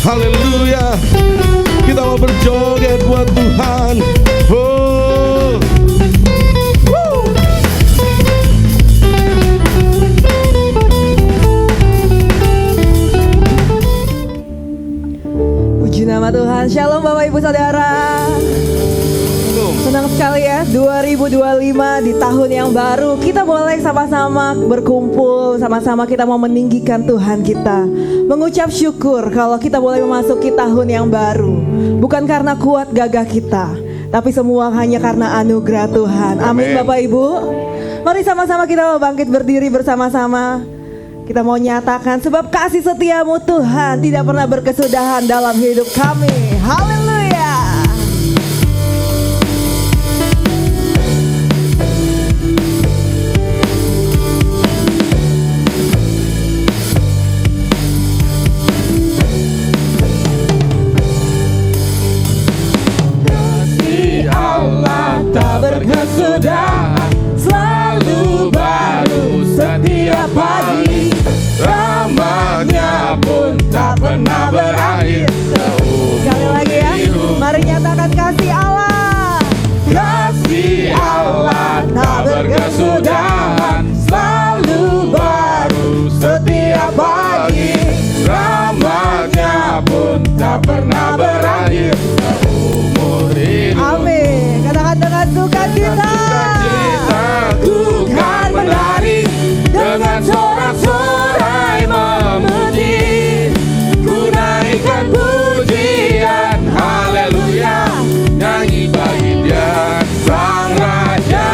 Haleluya. Kita mau berjoget buat Tuhan. Oh. Puji nama Tuhan. Shalom Bapak Ibu Saudara. Senang sekali ya 2025 di tahun yang baru kita boleh sama-sama berkumpul, sama-sama kita mau meninggikan Tuhan kita, mengucap syukur kalau kita boleh memasuki tahun yang baru. Bukan karena kuat gagah kita, tapi semua hanya karena anugerah Tuhan. Amin Bapak Ibu. Mari sama-sama kita mau bangkit berdiri bersama-sama. Kita mau nyatakan sebab kasih setiamu Tuhan tidak pernah berkesudahan dalam hidup kami. Haleluya. Berkesudahan selalu baru setiap pagi, rahmat-Nya pun tak pernah berakhir. Sekali lagi ya, mari nyatakan kasih Allah. Kasih Allah tak berkesudahan, selalu baru setiap pagi, rahmat-Nya pun tak pernah berakhir seumur hidup. Amin. Katakan dengan sukacita. Ku kan menari dengan sorak-sorai memuji, ku naikkan pujian haleluya, nyanyi bagi Dia Sang Raja.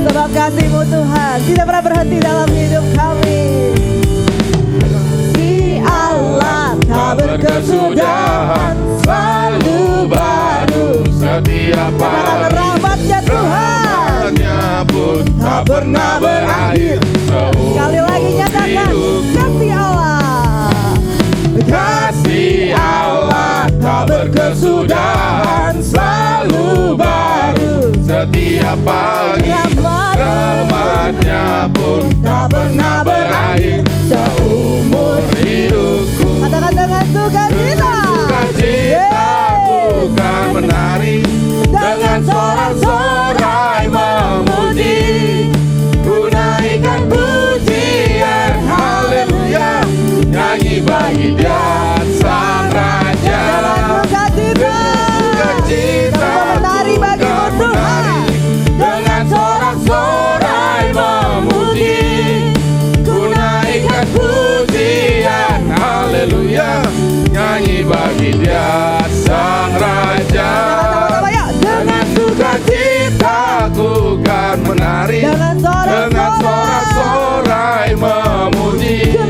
Sebab kasih-Mu Tuhan tidak pernah berhenti dalam hidup kami. Kasih Allah tak berkesudahan, selalu baru setiap hari, rahmat-Nya Tuhan, rahmat-Nya pun tak pernah berakhir. sekali lagi nyatakan kasih Allah. Kasih Allah tak berkesudahan, selalu baru setiap pagi, rahmat-Nya pun tak pernah berakhir seumur hidupku. Katakan dengan sukacita. Sukacitaku kan menari dengan sorak-sorai memuji, ku naikkan pujian haleluya, nyanyi bagi Dia Sang Raja. Sukacita menari bagimu Tuhan, dengan sorak-sorai memuji, ku naikkan pujian haleluya, nyanyi bagi Dia Sang Raja. Dengan sukacita ku kan menari dengan sorak-sorai memuji, ku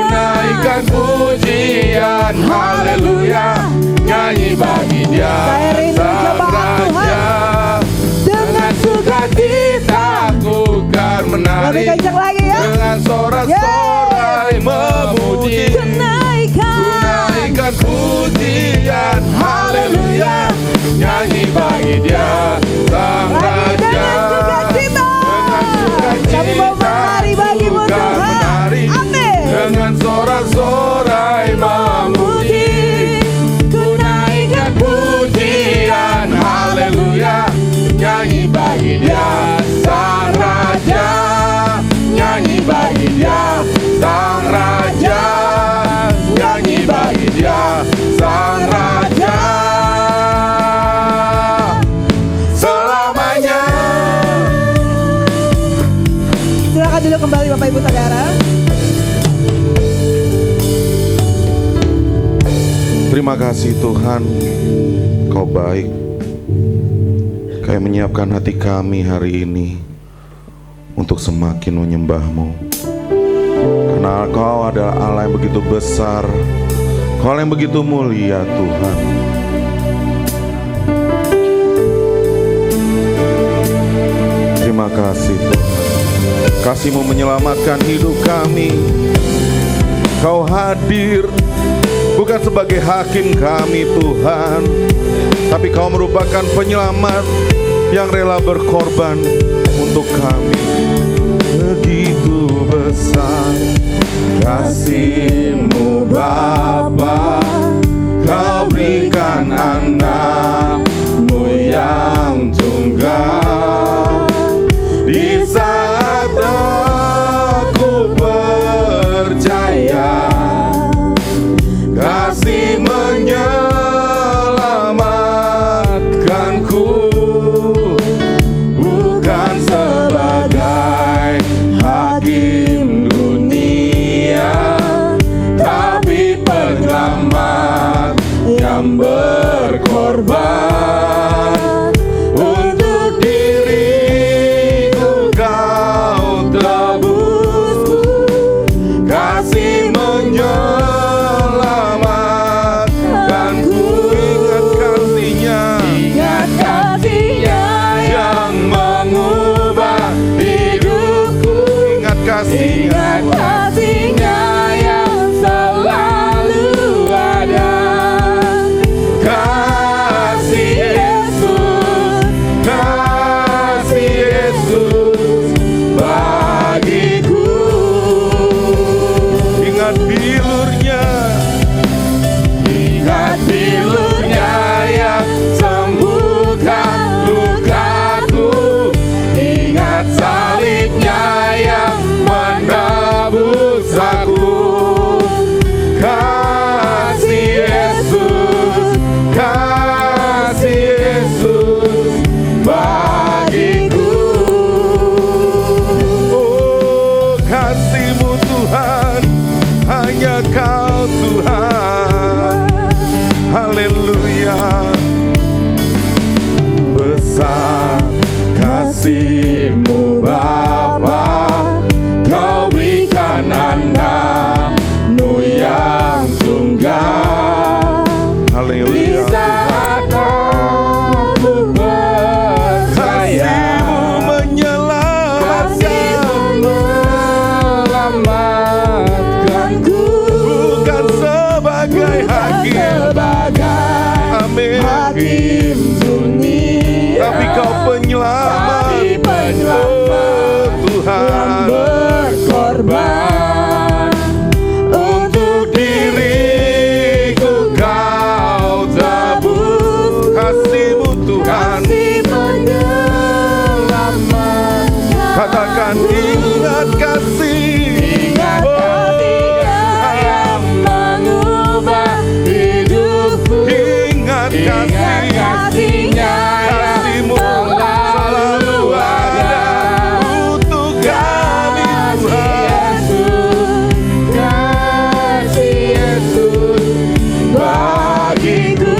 naikkan pujian haleluya, nyanyi bagi Dia Sang Raja. Dengan sukacita ku kan menari dengan sorak-sorai memuji, ku naikkan pujian haleluya, nyanyi bagi Dia Sang Raja. Kami mau menari bagimu Tuhan. Amin. Dengan sorak-sorai memuji, ku naikkan pujian haleluya, nyanyi bagi Dia Sang Raja, nyanyi bagi Dia Sang Raja, nyanyi bagi Dia Sang Raja selamanya. Silakan duduk kembali Bapak Ibu Saudara. Terima kasih Tuhan, Kau baik. Kau menyiapkan hati kami hari ini untuk semakin menyembah-Mu. Karena Kau adalah Allah yang begitu besar, Kau yang begitu mulia Tuhan. Terima kasih Tuhan, kasih-Mu menyelamatkan hidup kami. Kau hadir bukan sebagai hakim kami Tuhan, tapi Kau merupakan penyelamat yang rela berkorban untuk kami. Begitu kasih-Mu Bapa, Kau berikan anak-Mu yang tunggal. Di saat aku percaya, kasih menyelamatkanku, bukan sebagai hakim dunia, tapi penyelamat yang berkorban. Untuk diriku Kau tebusku, kasih menyelamatkanku. Ingat kasih-Nya, Ingat kasih-Nya yang mengubah hidupku. Ingat kasih-Nya, Ingat kasih-Nya yang selalu ada. kasih Yesus, kasih Yesus bagiku. Ingat bilur-Nya, ingat bilur-Nya yang sembuhkan lukaku. Ingat salib-Nya yang menebus aku. Kasih Yesus, kasih Yesus bagiku. Oh, kasih-Mu Tuhan, hanya Kau Tuhan. Haleluya. Besar kasih-Mu Bapa, Kau berikan anak-Mu yang tunggal. Haleluya. Aku percaya Kasih-Mu menyelamatkanku, bukan sebagai hakim, amin, hakim dunia, tapi Kau penyelamat, tapi penyelamat oh yang Tuhan. berkorban. Untuk diriku Kau tebus, kasih-Mu Tuhan. Kasih menyelamatkan. Katakan ingat kasih, Ingat oh kasih-Nya yang mengubah hidupku. ingat kasih, Kasih-Nya yang kasih-Mu selalu ada untuk kami Tuhan. Kasih Yesus bagiku.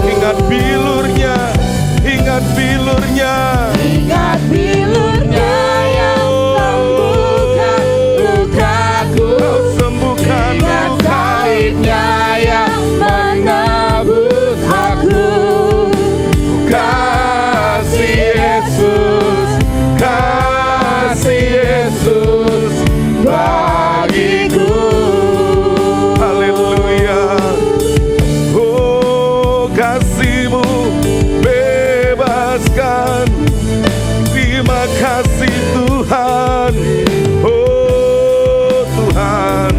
Ingat bilur-Nya, ingat bilur-Nya, Ingat bilur-Nya yang sembuhkan lukaku. Kau sembuhkan Ingat luka. salib-Nya yang menebus aku. Kasih Yesus, kasih Yesus bagiku. Haleluya. Oh, kasih-Mu bebaskan. Terima kasih Tuhan. Oh Tuhan.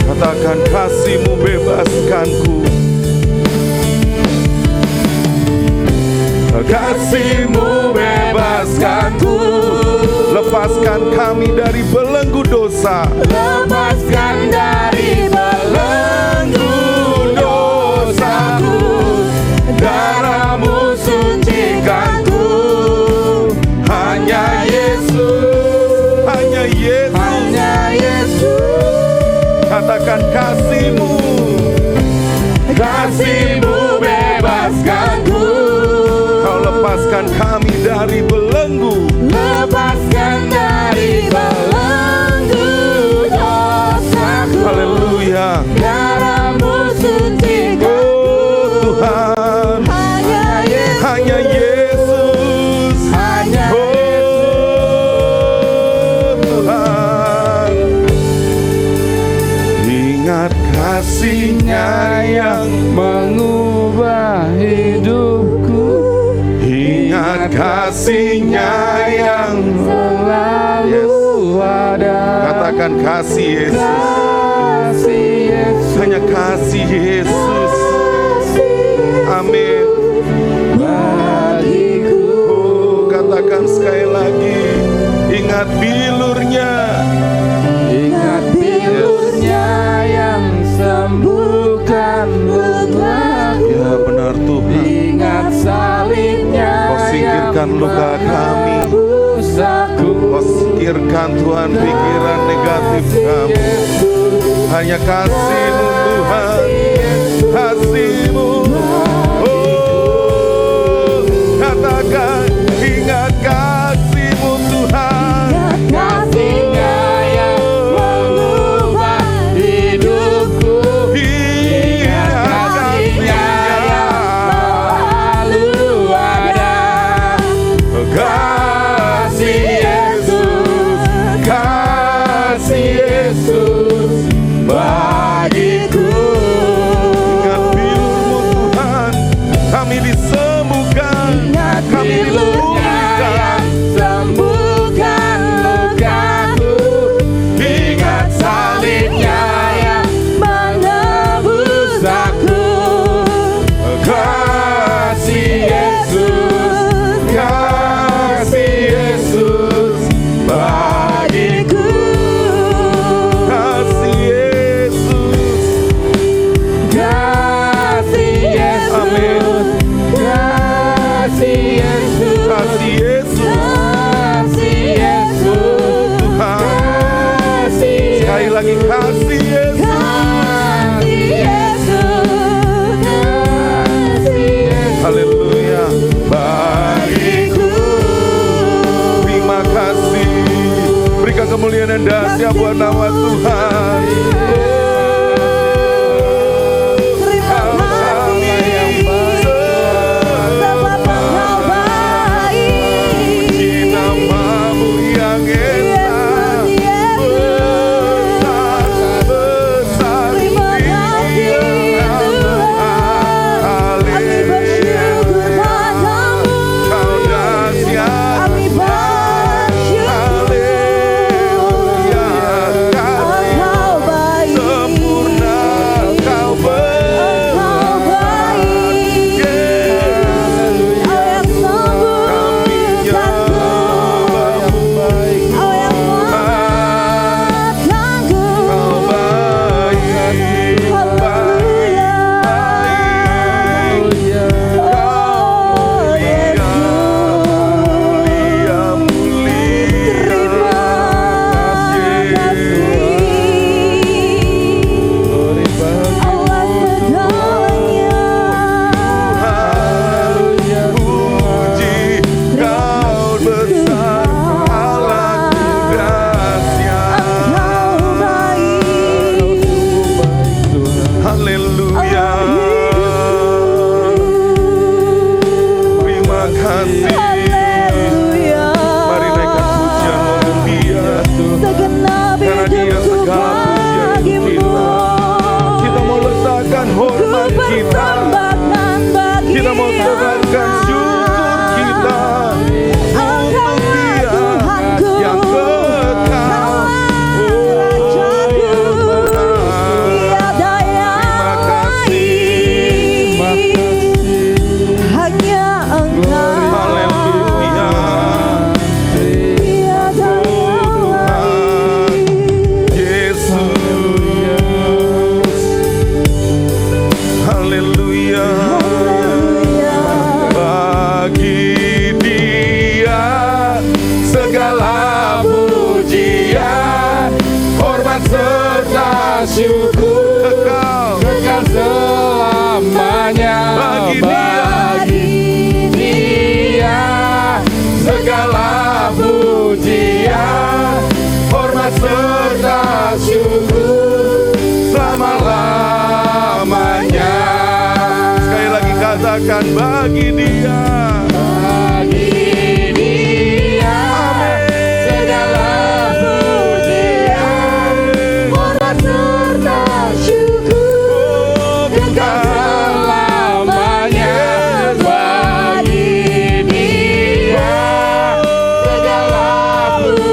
Katakan kasih-Mu bebaskanku. Kasih-Mu bebaskanku. Lepaskan kami dari belenggu dosa. Lepaskan dari belenggu dosaku. Darah-Mu sucikanku. Hanya Yesus, hanya Yesus. Hanya Yesus. Katakan kasih-Mu, kasih-Mu bebaskanku. Kau lepaskan kami dari belenggu. Lepaskan dari belenggu dosaku. Haleluya. Darah-Mu sucikan. Oh Tuhan, Hanya Yesus. hanya Yesus. Hanya Oh Tuhan, ingat kasih-Nya yang mengubah hidupku. ingat kasih-Nya yang selalu ada. Katakan kasih Yesus. Kasih Yesus Hanya kasih Yesus. Amin. bagiku. Oh, katakan sekali lagi. Ingat bilurnya. Ingat bilurnya yang sembuhkan lukaku. Ya benar Tuhan. Ingat salibnya Kau singkirkan luka kami. menebusku. Kau singkirkan Tuhan pikiran negatif kami. Hanya kasih-Mu Tuhan. Kasih-Mu. Oh, katakan ingat kasih-Mu Tuhan. Kasihnya yang mengubah hidupku. Ingat kasih-Nya Selalu ada. kasih Yesus, kasih Yesus bagiku. Ingat bilur-Mu Tuhan, kami disembuhkan, kami dipulihkan. Sembuhkan lukaku. Ingat salibnya yang menebus aku. Kasih Yesus, kasih Yesus bagiku. Kasih Yesus, Kasih Yesus. amin. Kasih Yesus. Kasih Yesus, Kasih Yesus. Tuhan. Kasih Sekali lagi kasih Yesus. Kasih Yesus. Kasih Yesus. Haleluya bagiku. Terima kasih. Berikan kemuliaan dan dahsyat buat nama Tuhan. Terima kasih sebab Engkau baik. Puji nama-Mu yang esa, besar, besar. Terima kasih Tuhan. Kami bersyukur padamu. Kau dahsyat. Kami bersyukur. Haleluya. Kasih Engkau baik. sempurna, Kau Engkau baik. Yesus. Kau yang sembuhkanku. Kau yang menguatkanku. Kau baik, Haleluya. Oh Yesus. mulia, puji Kau besar, Allahku dahsyat. Haleluya. Terima kasih. Mari naikkan pujian untuk Dia. Karena Dia segala pujian untuk kita. Kita mau letakkan hormat kita. Kita mau serahkan syukur kita untuk Dia yang kekal. Terima kasih. Hanya Engkau. Haleluya. Tiada yang lain. Yesus. Haleluya. Bagi Dia segala pujian, hormat serta syukur kekal Selamanya Bagi Dia segala pujian, hormat serta syukur selama-lamanya. Sekali lagi katakan bagi Dia. bagi Dia segala pujian, hormat serta syukur kekal selamanya. Bagi Dia segala pujian,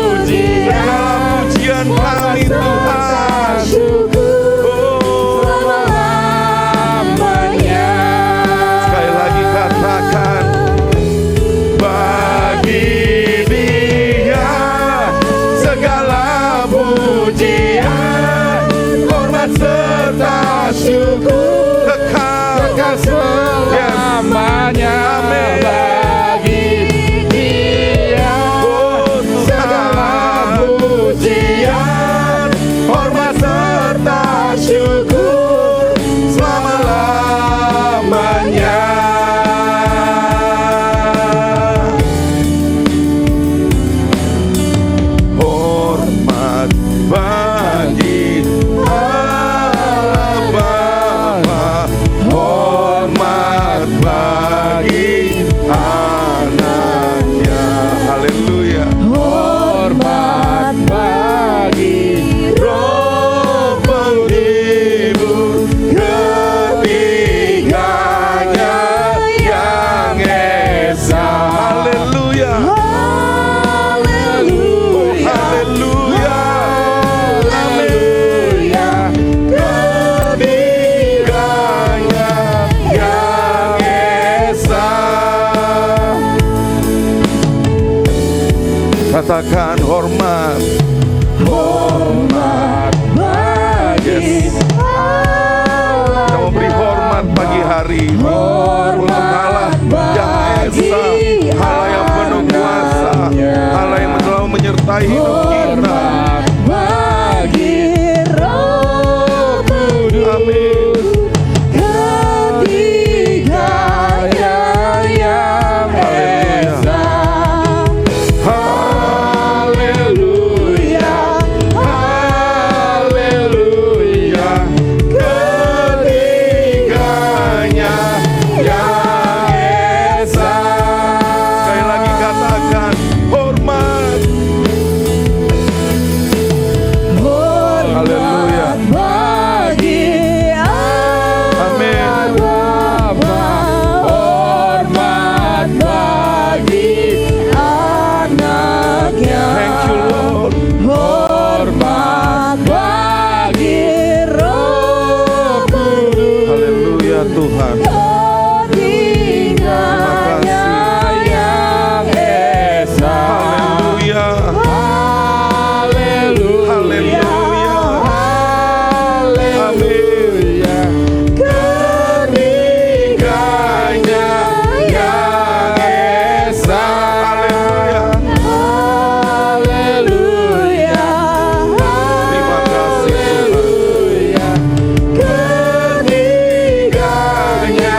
katakan hormat. Hormat bagi Allah. Kita memberi hormat pagi hari ini untuk Allah yang esa, Allah yang penuh kuasa, Allah yang selalu menyertai hidup kita. Bagi Roh Kudus. Amin. Ketiganya yang esa. Haleluya, haleluya. Ketiganya yang esa. Sekali lagi katakan hormat. Haleluya. Bagi Amin. Bapa. Hormat bagi anaknya. Thank you Lord. Hormat bagi Roh Kudus. Haleluya Tuhan. Ketiganya yang esa. Haleluya. Haleluya. Haleluya. Ketiganya yang esa. Haleluya. Haleluya. Terima kasih Tuhan. Ketiganya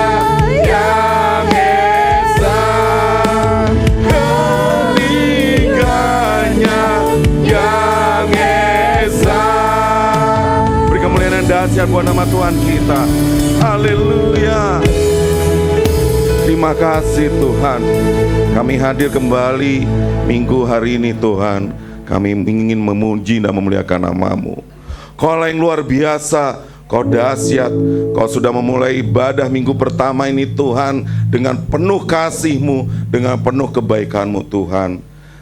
yang esa. Ketiganya yang esa. Beri kemuliaan dan dahsyat buat nama Tuhan kita. Haleluya. Terima kasih Tuhan. Kami hadir kembali minggu hari ini Tuhan. Kami ingin memuji dan memuliakan nama-Mu. Kau yang luar biasa, Kau dahsyat. Kau sudah memulai ibadah minggu pertama ini Tuhan dengan penuh kasih-Mu, dengan penuh kebaikan-Mu Tuhan.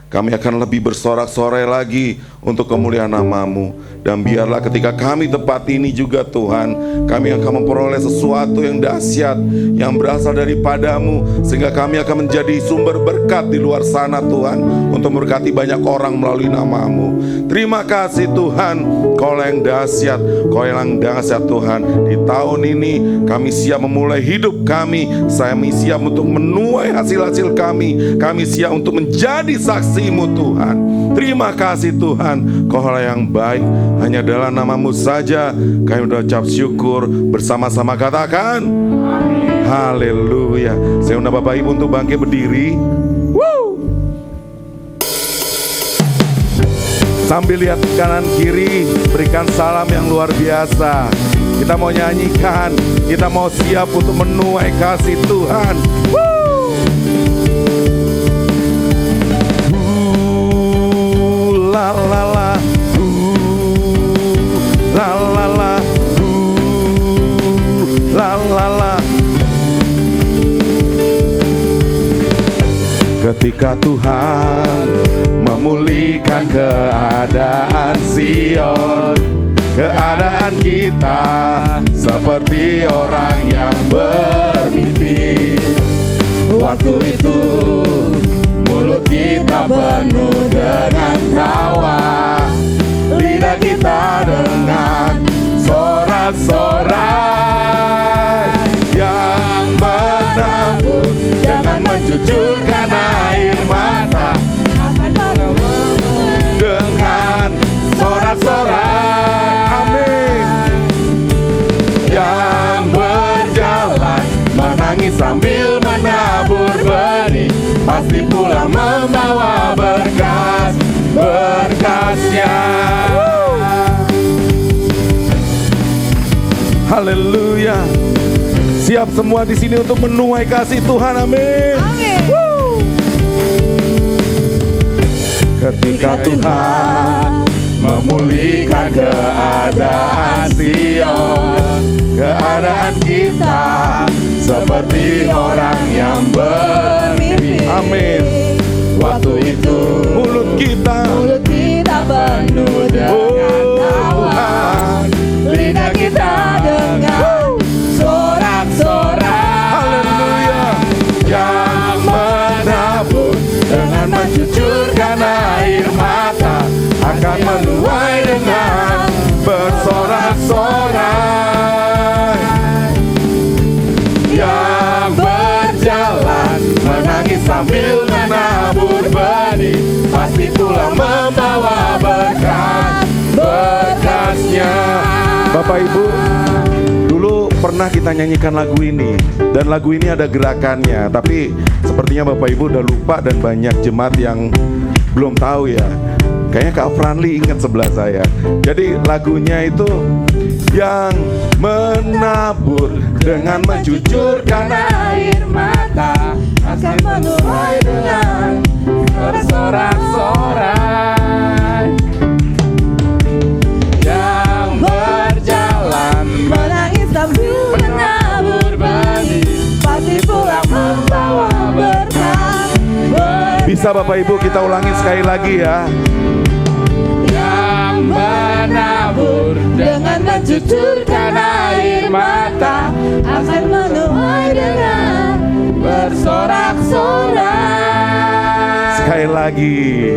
Kami akan lebih bersorak-sorai lagi untuk kemuliaan nama-Mu. Dan biarlah ketika kami tempat ini juga Tuhan, kami akan memperoleh sesuatu yang dahsyat, yang berasal daripada-Mu, sehingga kami akan menjadi sumber berkat di luar sana Tuhan, untuk memberkati banyak orang melalui nama-Mu. Terima kasih Tuhan, Kau yang dahsyat, Kau yang dahsyat Tuhan. Di tahun ini kami siap memulai hidup kami, kami siap untuk menuai hasil-hasil kami siap untuk menjadi saksi-Mu Tuhan. Terima kasih Tuhan, Kau yang baik. Hanya dalam nama-Mu saja kami berucap syukur. Bersama-sama katakan haleluya. Saya undang Bapak Ibu untuk bangkit berdiri. Sambil lihat kanan kiri, berikan salam yang luar biasa. Kita mau nyanyikan, kita mau siap untuk menuai kasih Tuhan. La la la, la la la, la la la. Ketika Tuhan memulihkan keadaan Sion, keadaan kita seperti orang yang bermimpi. Waktu itu mulut kita penuh dengan tawa, lidah kita dengan sorak-sorai. Yang menabur jangan mencucurkan air mata dengan sorak-sorai. Amin. Yang berjalan menangis sambil menabur benih, pasti pulang membawa berkas-berkasnya. Haleluya. Siap semua di sini untuk menuai kasih Tuhan. Amin. Ketika Tuhan memulihkan keadaan Sion, keadaan kita seperti orang yang bermimpi. Amin. Waktu itu mulut kita penuh dengan tawa, lidah kita dengan sorak-sorai. Haleluya. Yang menabur dengan mencucurkan air sambil menabur benih, pasti pula membawa berkasnya. Bapak Ibu, dulu pernah kita nyanyikan lagu ini, dan lagu ini ada gerakannya, tapi sepertinya Bapak Ibu udah lupa dan banyak jemaat yang belum tahu ya. Kayaknya Kak Franly ingat sebelah saya. Jadi lagunya itu, yang menabur dengan mencucurkan Air mata akan menuai dengan bersorak-sorai. Yang berjalan Menangis sambil menabur benih, pasti pula membawa berkah. Bisa Bapak Ibu kita ulangi sekali lagi ya. Yang menabur dengan mencucurkan air mata akan menuai dengan bersorak-sorai. Sekali lagi.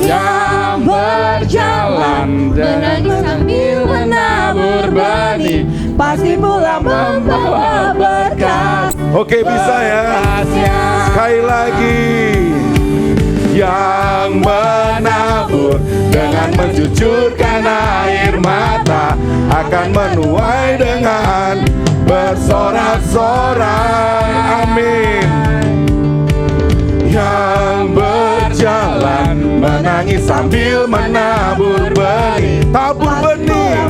Yang berjalan menangis sambil menabur benih, pasti pula membawa berkah. Oke, bisa ya. Sekali lagi. Yang menabur dengan mencucurkan air mata akan menuai dengan bersorak-sorai. Amin. Yang berjalan menangis sambil menabur benih, tabur benih.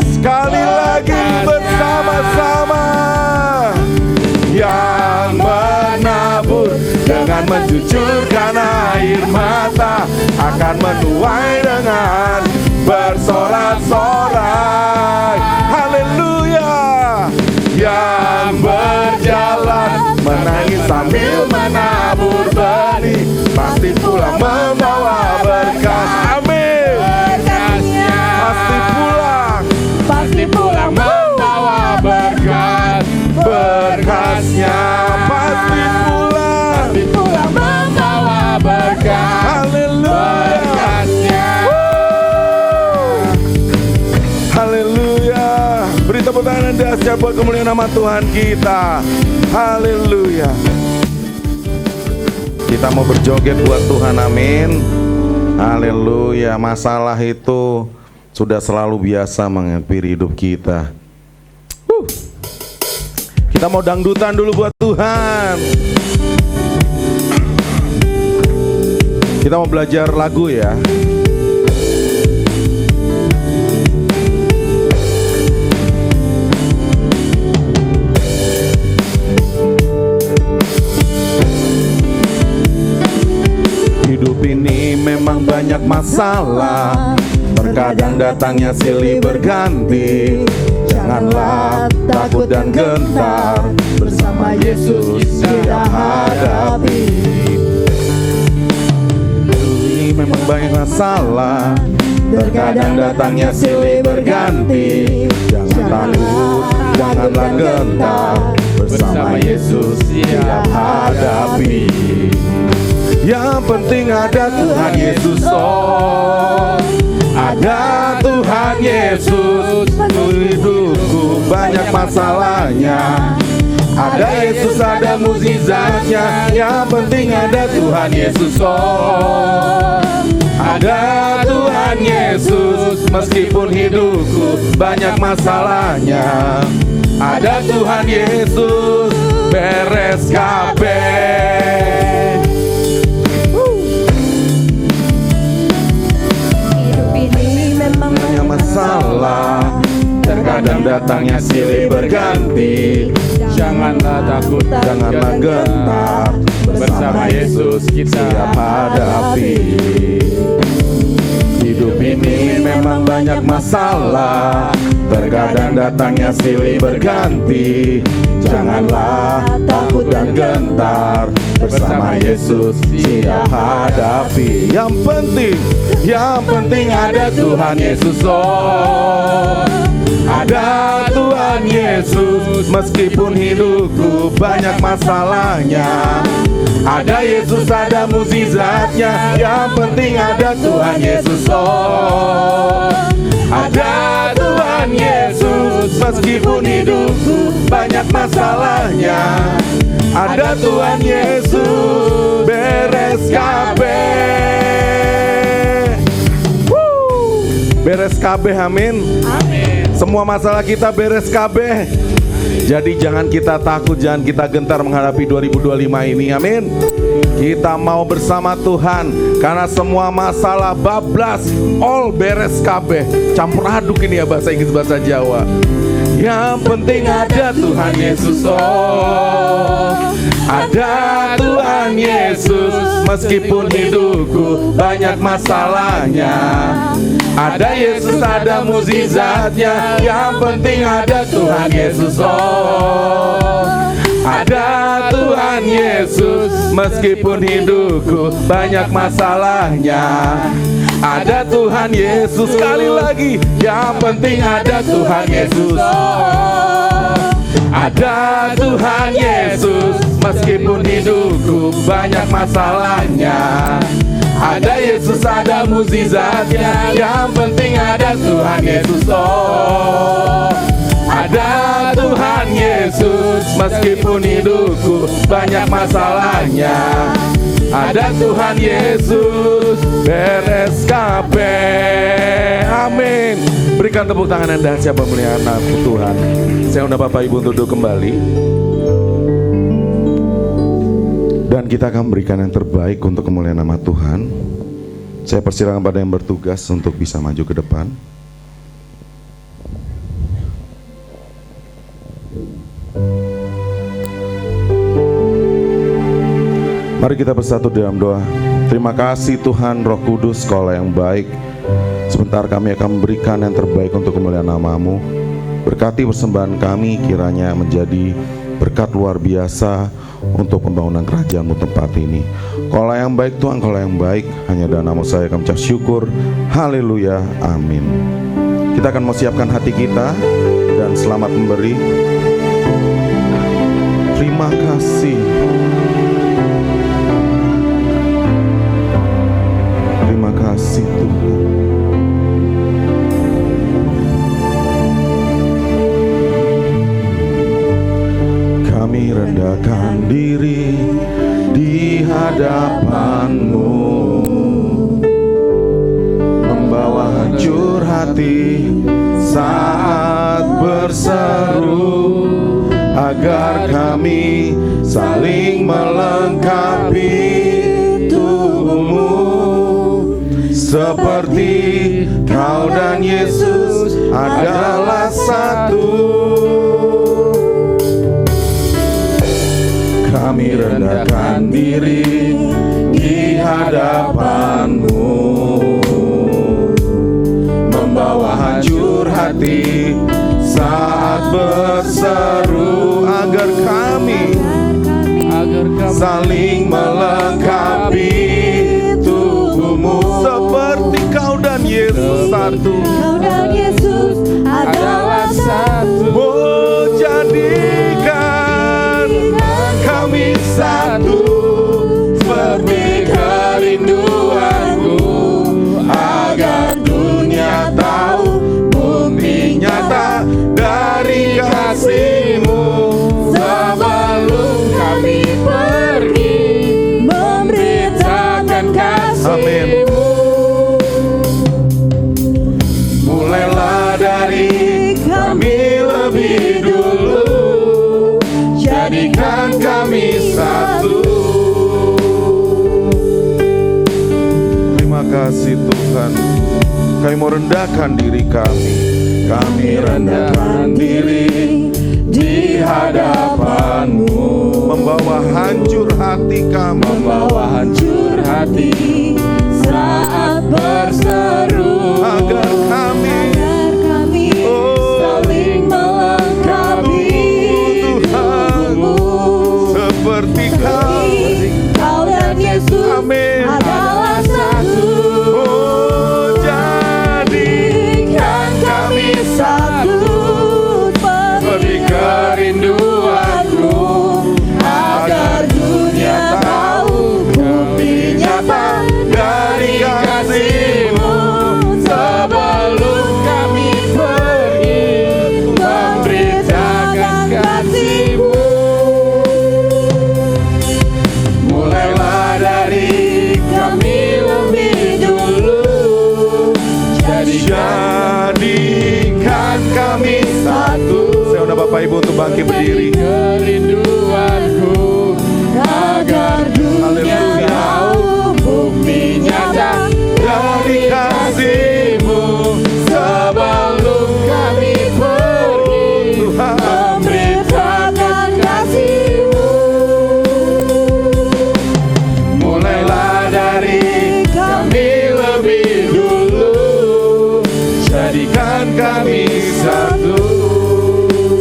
Sekali lagi bersama-sama. Yang menabur dengan mencucurkan air mata akan menuai dengan bersorak-sorai. Haleluya. Yang berjalan menangis sambil menabur benih, pasti pula membawa berkat. Amin. Pasti pulang, Pasti pulang membawa berkat. berkasnya pasti pulang. Pasti pulang membawa berkat. Haleluya. Berkatnya. Haleluya. Beri tepuk tangan yang dahsyat buat kemuliaan nama Tuhan kita. Haleluya. Kita mau berjoget buat Tuhan, amin. Haleluya. Masalah itu sudah selalu biasa menghampiri hidup kita. Kita mau dangdutan dulu buat Tuhan. Kita mau belajar lagu ya. Hidup ini memang banyak masalah, terkadang datangnya silih berganti. Janganlah takut dan gentar, bersama Yesus kita hadapi. Hidup ini memang banyak masalah, terkadang datangnya silih berganti. Jangan takut, janganlah gentar, bersama Yesus siap hadapi. Yang penting ada Tuhan Yesus, oh, ada Tuhan Yesus. Hidupku banyak masalahnya, ada Yesus, ada mukjizatnya. Yang penting ada Tuhan Yesus, oh, ada Tuhan Yesus. Meskipun hidupku banyak masalahnya, ada Tuhan Yesus, beres kabeh. Banyak masalah, terkadang datangnya silih berganti. Janganlah takut, Janganlah gentar, bersama Yesus kita siap hadapi. Hidup ini memang banyak masalah, terkadang datangnya silih berganti. Janganlah takut dan gentar, bersama Yesus siap hadapi. Yang penting ada Tuhan Yesus, oh, ada Tuhan Yesus. Meskipun hidupku banyak masalahnya, ada Yesus, ada mukjizatnya. Yang penting ada Tuhan Yesus, oh, ada Tuhan Yesus. Meskipun hidupku banyak masalahnya, ada Tuhan Yesus, beres kabeh. Beres kabeh, amin. Semua masalah kita beres kabeh. Jadi jangan kita takut, jangan kita gentar menghadapi 2025 ini, amin. Kita mau bersama Tuhan, karena semua masalah bablas, all beres kabeh. Campur aduk ini ya, bahasa Inggris bahasa Jawa. Yang penting ada Tuhan Yesus, oh ada Tuhan Yesus. Meskipun hidupku banyak masalahnya, ada Yesus, ada mukjizatnya. Yang penting ada Tuhan Yesus, oh ada Tuhan Yesus. Meskipun hidupku banyak masalahnya, ada Tuhan Yesus. Sekali lagi, yang penting ada Tuhan Yesus, ada Tuhan Yesus. Meskipun hidupku banyak masalahnya, ada Yesus, ada mukjizatnya. Yang penting ada Tuhan Yesus, oh ada Tuhan Yesus. Meskipun hidupku banyak masalahnya, ada Tuhan Yesus, beres kabeh. Amin. Berikan tepuk tangan yang dahsyat pemeliharaan aku Tuhan. Saya undang Bapak Ibu untuk duduk kembali. Dan kita akan memberikan yang terbaik untuk kemuliaan nama Tuhan. Saya persilakan pada yang bertugas untuk bisa maju ke depan. Mari kita bersatu dalam doa. Terima kasih Tuhan Roh Kudus, Kau yang baik. Sebentar kami akan memberikan yang terbaik untuk kemuliaan nama-Mu. Berkati persembahan kami, kiranya menjadi berkat luar biasa untuk pembangunan kerajaan-Mu tempat ini. Kau yang baik Tuhan, Kau yang baik. Hanya dalam nama saya kami ucap syukur. Haleluya, amin. Kita akan mempersiapkan hati kita dan selamat memberi. Terima kasih. Terima kasih Tuhan. Kami rendahkan diri di hadapan-Mu, membawa hancur hati saat berseru, agar kami saling melengkapi tubuh-Mu, seperti Kau dan Yesus adalah satu. Kami rendahkan diri di hadapan-Mu, membawa hancur hati saat berseru, agar kami saling melengkapi tubuh-Mu, seperti Kau dan Yesus satu. Kau dan Yesus adalah satu. Oh, jadikan kami satu, seperti kerinduanku, agar dunia tahu bukti nyata dari kasih-Mu. Sebelum kami pergi memberitakan kasih-Mu, mulailah dari kami lebih dulu, jadikan kami satu. Terima kasih Tuhan. Kami mau rendahkan diri kami. Kami rendahkan diri di hadapan-Mu, membawa hancur hati kami, membawa hancur hati saat berseru, agar kami saling melengkapi tubuh-Mu, seperti Kau dan Yesus adalah satu. Oh, jadikan kami satu, seperti kerinduanku, agar dunia tahu bukti nyata dari kasih-Mu. Sebelum bangkit berdiri. Kerinduanku agar dunia tahu bukti nyata dari kasih-Mu. Sebelum kami pergi memberitakan kasih-Mu, mulailah dari kami lebih dulu, jadikan kami satu.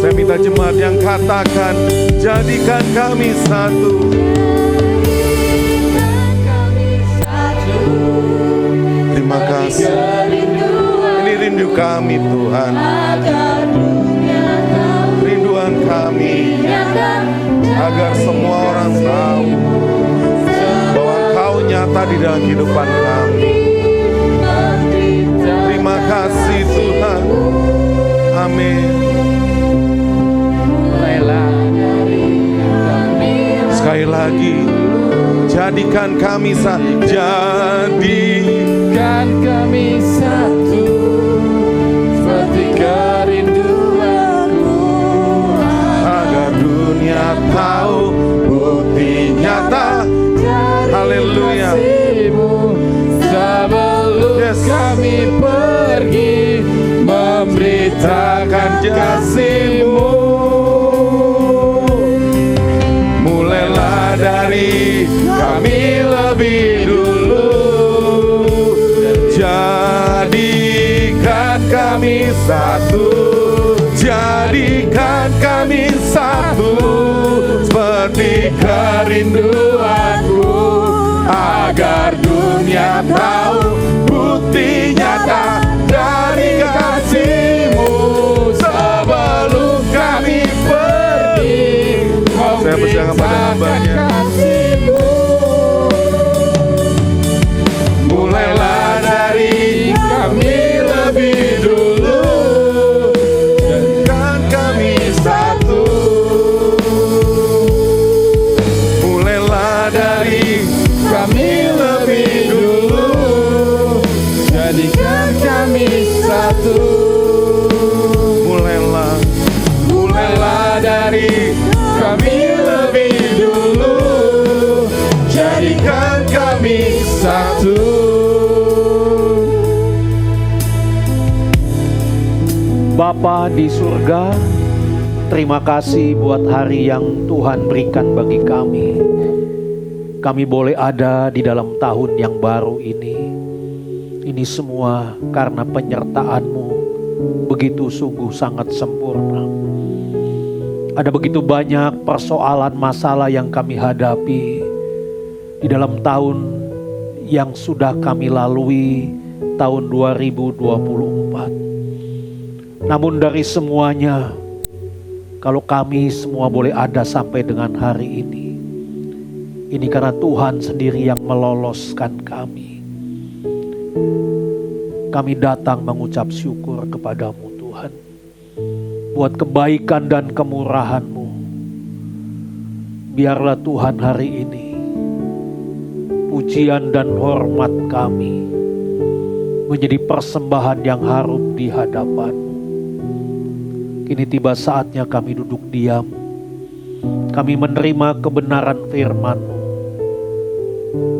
Saya minta jemaat yang katakan, jadikan kami satu. Terima kasih. Ini rindu kami Tuhan. Rinduan kami agar semua orang tahu bahwa Engkau nyata di dalam kehidupan kami. Terima kasih Tuhan. Amin. Sekali lagi, jadikan kami satu. Jadikan kami satu, seperti kerinduanku Agar dunia tahu bukti nyata. Haleluya. kasih-Mu. Sebelum kami pergi memberitakan kasih-Mu, mulailah dari kami lebih dulu, Jadikan kami satu. Jadikan kami satu. Seperti kerinduanku agar dunia tahu bukti nyata dari kasih-Mu. Sebelum kami pergi Saya berjangan pada hambanya. kasih-Mu, mulailah dari kami lebih dulu, Jadikan kami satu. Mulailah dari kami lebih dulu, jadikan kami satu. mulailah Mulailah dari kami lebih dulu, jadikan kami satu. Bapa di surga, terima kasih buat hari yang Tuhan berikan bagi kami. Kami boleh ada di dalam tahun yang baru ini. Ini semua karena penyertaan-Mu begitu sungguh sangat sempurna. Ada begitu banyak persoalan masalah yang kami hadapi di dalam tahun yang sudah kami lalui, tahun 2024. Namun dari semuanya, kalau kami semua boleh ada sampai dengan hari ini karena Tuhan sendiri yang meloloskan kami. Kami datang mengucap syukur kepadamu Tuhan, buat kebaikan dan kemurahan-Mu. Biarlah Tuhan hari ini, pujian dan hormat kami menjadi persembahan yang harum di hadapan-Mu. Kini tiba saatnya kami duduk diam. Kami menerima kebenaran firman-Mu.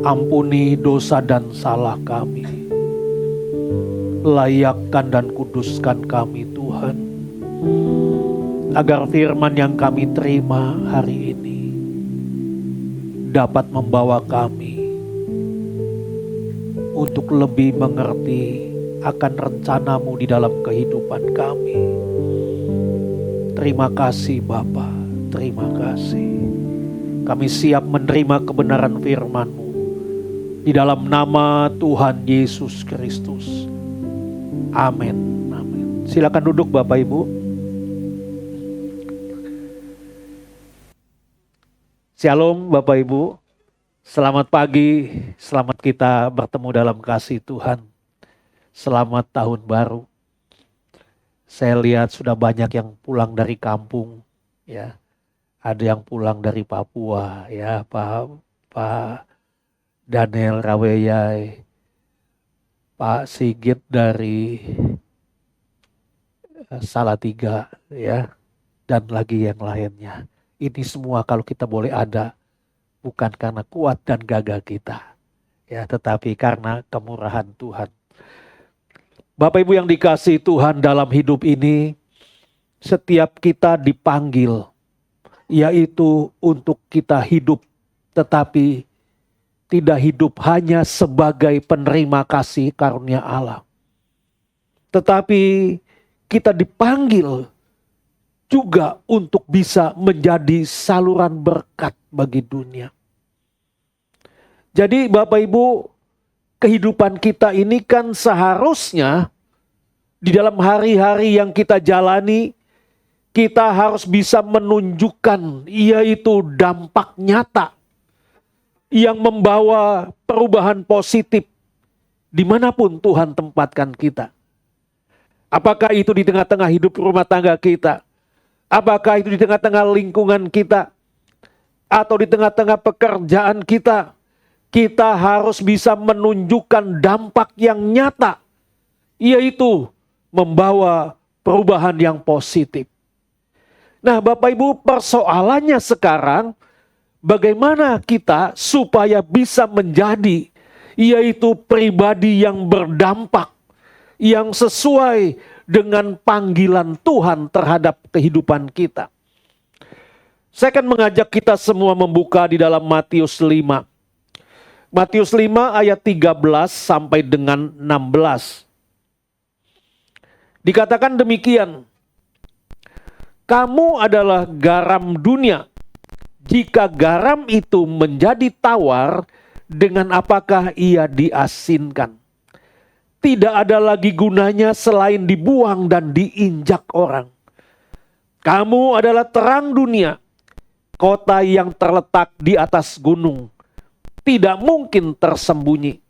Ampuni dosa dan salah kami. Layakkan dan kuduskan kami Tuhan, agar firman yang kami terima hari ini dapat membawa kami untuk lebih mengerti akan rencana-Mu di dalam kehidupan kami. Terima kasih Bapa, terima kasih. Kami siap menerima kebenaran firman-Mu di dalam nama Tuhan Yesus Kristus. Amin, amin. Silakan duduk Bapak Ibu. Shalom Bapak Ibu. Selamat pagi, selamat kita bertemu dalam kasih Tuhan. Selamat tahun baru. Saya lihat sudah banyak yang pulang dari kampung, ya. Ada yang pulang dari Papua, ya, Pak Daniel Raweyai, Pak Sigit dari Salatiga, ya. dan lagi yang lainnya. Ini semua kalau kita boleh ada, bukan karena kuat dan gagah kita, ya, tetapi karena kemurahan Tuhan. Bapak Ibu yang dikasihi Tuhan, dalam hidup ini setiap kita dipanggil, yaitu untuk kita hidup, tetapi tidak hidup hanya sebagai penerima kasih karunia Allah. Tetapi kita dipanggil juga untuk bisa menjadi saluran berkat bagi dunia. Jadi Bapak Ibu, kehidupan kita ini kan seharusnya di dalam hari-hari yang kita jalani, kita harus bisa menunjukkan, yaitu dampak nyata yang membawa perubahan positif dimanapun Tuhan tempatkan kita. Apakah itu di tengah-tengah hidup rumah tangga kita? Apakah itu di tengah-tengah lingkungan kita? Atau di tengah-tengah pekerjaan kita? Kita harus bisa menunjukkan dampak yang nyata, yaitu membawa perubahan yang positif. Nah Bapak Ibu, persoalannya sekarang bagaimana kita supaya bisa menjadi, yaitu pribadi yang berdampak, yang sesuai dengan panggilan Tuhan terhadap kehidupan kita. Saya akan mengajak kita semua membuka di dalam Matius 5. Matius 5 ayat 13 sampai dengan 16. Dikatakan demikian, kamu adalah garam dunia. Jika garam itu menjadi tawar, dengan apakah ia diasinkan? Tidak ada lagi gunanya selain dibuang dan diinjak orang. Kamu adalah terang dunia, kota yang terletak di atas gunung, tidak mungkin tersembunyi.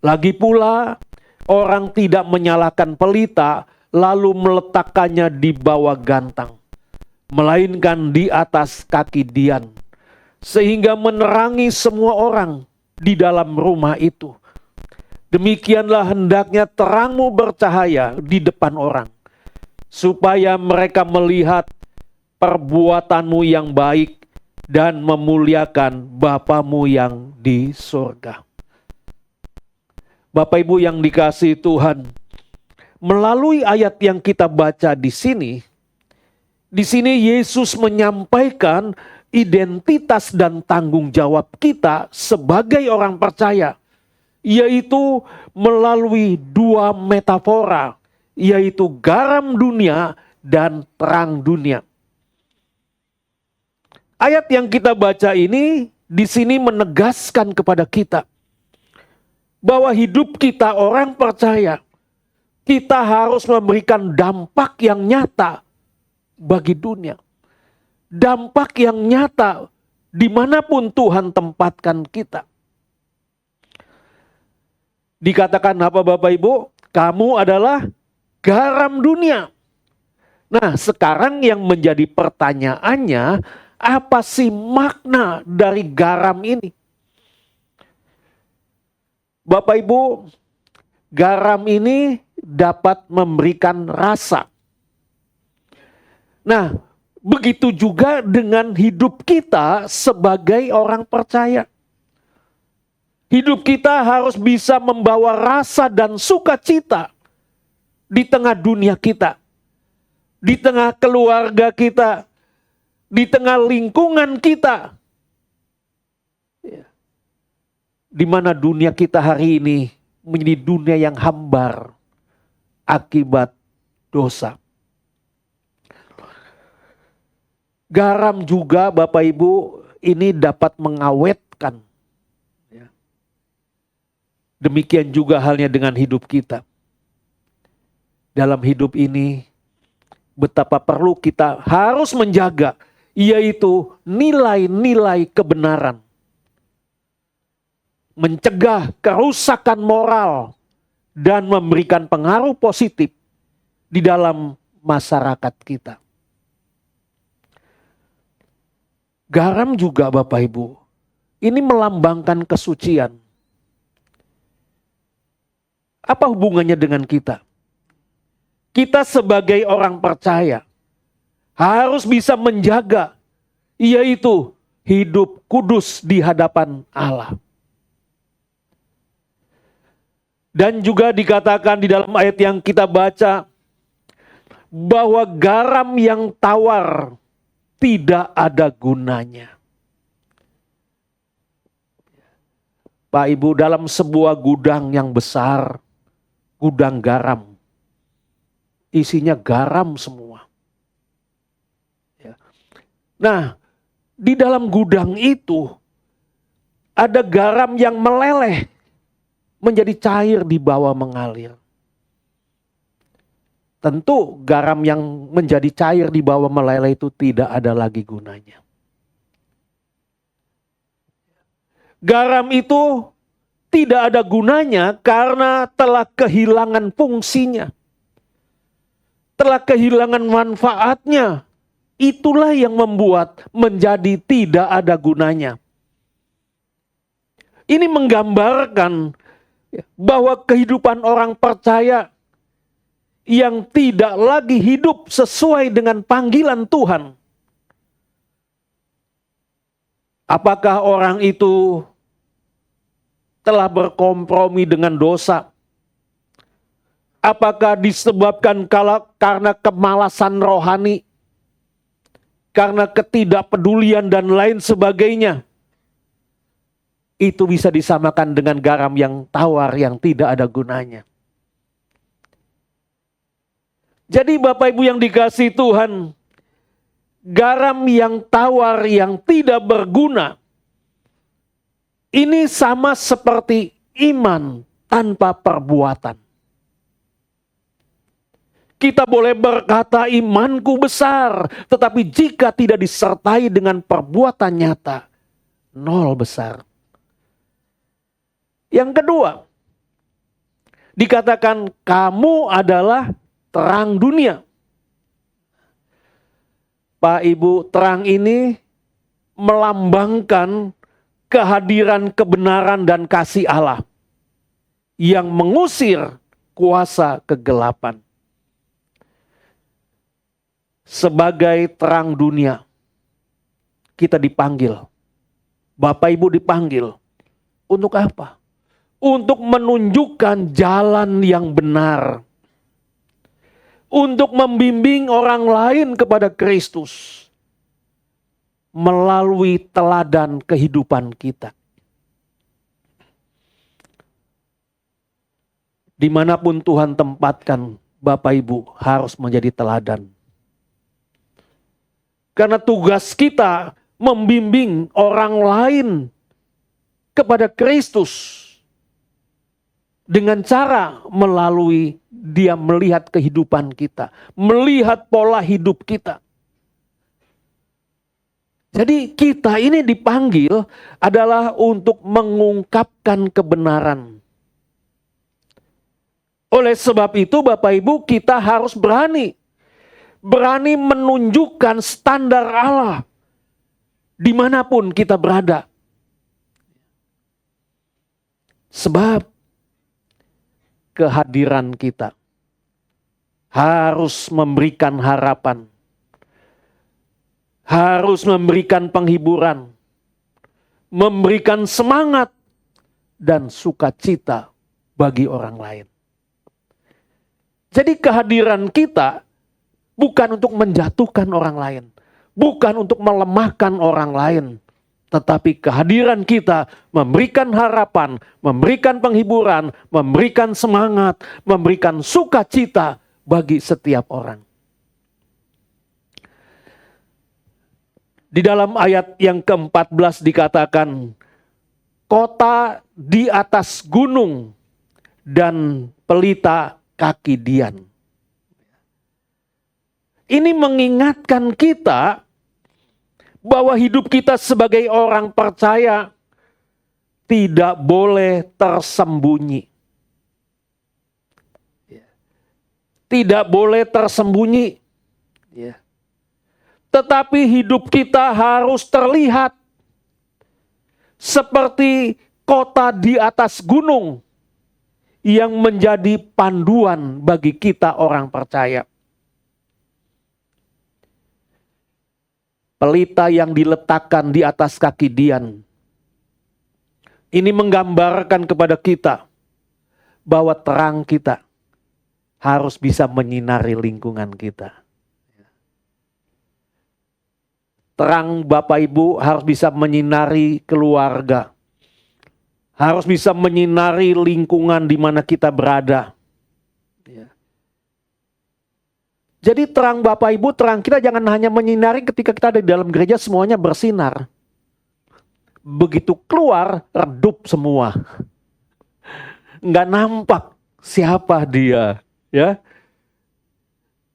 Lagi pula, orang tidak menyalakan pelita lalu meletakkannya di bawah gantang, melainkan di atas kaki dian, sehingga menerangi semua orang di dalam rumah itu. Demikianlah hendaknya terangmu bercahaya di depan orang, supaya mereka melihat perbuatanmu yang baik dan memuliakan Bapamu yang di surga. Bapak Ibu yang dikasihi Tuhan, melalui ayat yang kita baca di sini Yesus menyampaikan identitas dan tanggung jawab kita sebagai orang percaya, yaitu melalui dua metafora, yaitu garam dunia dan terang dunia. Ayat yang kita baca ini di sini menegaskan kepada kita bahwa hidup kita orang percaya, kita harus memberikan dampak yang nyata bagi dunia. Dampak yang nyata dimanapun Tuhan tempatkan kita. Dikatakan apa Bapak Ibu? Kamu adalah garam dunia. Nah sekarang yang menjadi pertanyaannya, apa sih makna dari garam ini? Bapak Ibu, garam ini dapat memberikan rasa. Nah, begitu juga dengan hidup kita sebagai orang percaya. Hidup kita harus bisa membawa rasa dan sukacita di tengah dunia kita, di tengah keluarga kita, di tengah lingkungan kita. Di mana dunia kita hari ini menjadi dunia yang hambar akibat dosa. Garam juga Bapak Ibu ini dapat mengawetkan. Demikian juga halnya dengan hidup kita. Dalam hidup ini betapa perlu kita harus menjaga, yaitu nilai-nilai kebenaran. Mencegah kerusakan moral dan memberikan pengaruh positif di dalam masyarakat kita. Garam juga Bapak Ibu, ini melambangkan kesucian. Apa hubungannya dengan kita? Kita sebagai orang percaya harus bisa menjaga, yaitu hidup kudus di hadapan Allah. Dan juga dikatakan di dalam ayat yang kita baca, bahwa garam yang tawar tidak ada gunanya. Pak Ibu, dalam sebuah gudang yang besar, gudang garam, isinya garam semua. Nah, di dalam gudang itu ada garam yang meleleh menjadi cair di bawah mengalir. Tentu garam yang menjadi cair di bawah meleleh itu tidak ada lagi gunanya. Garam itu tidak ada gunanya karena telah kehilangan fungsinya. Telah kehilangan manfaatnya. Itulah yang membuat menjadi tidak ada gunanya. Ini menggambarkan bahwa kehidupan orang percaya yang tidak lagi hidup sesuai dengan panggilan Tuhan. Apakah orang itu telah berkompromi dengan dosa? Apakah disebabkan karena kemalasan rohani? Karena ketidakpedulian dan lain sebagainya? Itu bisa disamakan dengan garam yang tawar yang tidak ada gunanya. Jadi Bapak Ibu yang dikasihi Tuhan, garam yang tawar yang tidak berguna, ini sama seperti iman tanpa perbuatan. Kita boleh berkata imanku besar, tetapi jika tidak disertai dengan perbuatan nyata, nol besar. Yang kedua, dikatakan kamu adalah terang dunia. Pak Ibu, terang ini melambangkan kehadiran kebenaran dan kasih Allah yang mengusir kuasa kegelapan. Sebagai terang dunia, kita dipanggil. Bapak Ibu dipanggil. Untuk apa? Untuk menunjukkan jalan yang benar. Untuk membimbing orang lain kepada Kristus. Melalui teladan kehidupan kita. Dimanapun Tuhan tempatkan, Bapak Ibu harus menjadi teladan. Karena tugas kita membimbing orang lain kepada Kristus dengan cara melalui Dia melihat kehidupan kita, melihat pola hidup kita. Jadi kita ini dipanggil adalah untuk mengungkapkan kebenaran. Oleh sebab itu Bapak Ibu, kita harus berani menunjukkan standar Allah dimanapun kita berada. Sebab kehadiran kita harus memberikan harapan, harus memberikan penghiburan, memberikan semangat dan sukacita bagi orang lain. Jadi kehadiran kita bukan untuk menjatuhkan orang lain, bukan untuk melemahkan orang lain, tetapi kehadiran kita memberikan harapan, memberikan penghiburan, memberikan semangat, memberikan sukacita bagi setiap orang. Di dalam ayat yang ke-14 dikatakan, kota di atas gunung dan pelita kaki Dian. Ini mengingatkan kita bahwa hidup kita sebagai orang percaya tidak boleh tersembunyi. Tidak boleh tersembunyi. Tetapi hidup kita harus terlihat seperti kota di atas gunung yang menjadi panduan bagi kita orang percaya. pelita yang diletakkan di atas kaki Dian. Ini menggambarkan kepada kita bahwa terang kita harus bisa menyinari lingkungan kita. Terang Bapak Ibu harus bisa menyinari keluarga. Harus bisa menyinari lingkungan di mana kita berada. Jadi terang Bapak Ibu, terang kita jangan hanya menyinari ketika kita ada di dalam gereja semuanya bersinar. Begitu keluar, redup semua. Nggak nampak siapa dia. Ya,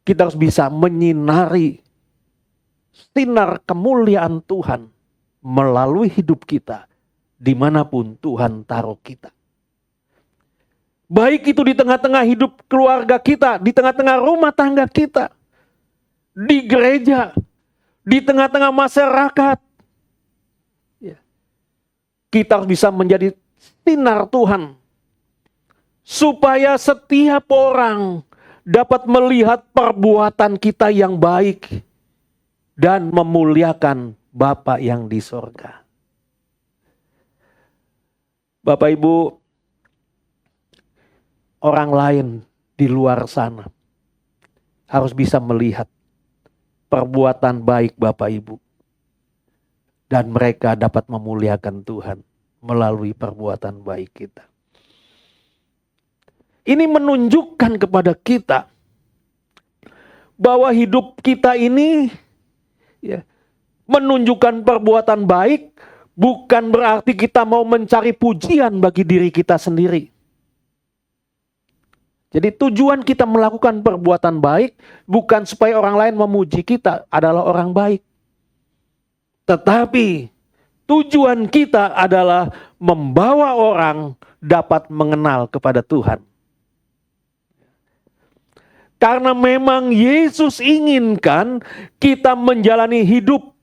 kita harus bisa menyinari sinar kemuliaan Tuhan melalui hidup kita dimanapun Tuhan taruh kita. Baik itu di tengah-tengah hidup keluarga kita, di tengah-tengah rumah tangga kita, di gereja, di tengah-tengah masyarakat. Kita harus bisa menjadi sinar Tuhan. Supaya setiap orang dapat melihat perbuatan kita yang baik dan memuliakan Bapa yang di sorga. Bapak Ibu, orang lain di luar sana harus bisa melihat perbuatan baik Bapak Ibu. Dan mereka dapat memuliakan Tuhan melalui perbuatan baik kita. Ini menunjukkan kepada kita bahwa hidup kita ini menunjukkan perbuatan baik bukan berarti kita mau mencari pujian bagi diri kita sendiri. Jadi tujuan kita melakukan perbuatan baik bukan supaya orang lain memuji kita adalah orang baik. Tetapi tujuan kita adalah membawa orang dapat mengenal kepada Tuhan. Karena memang Yesus inginkan kita menjalani hidup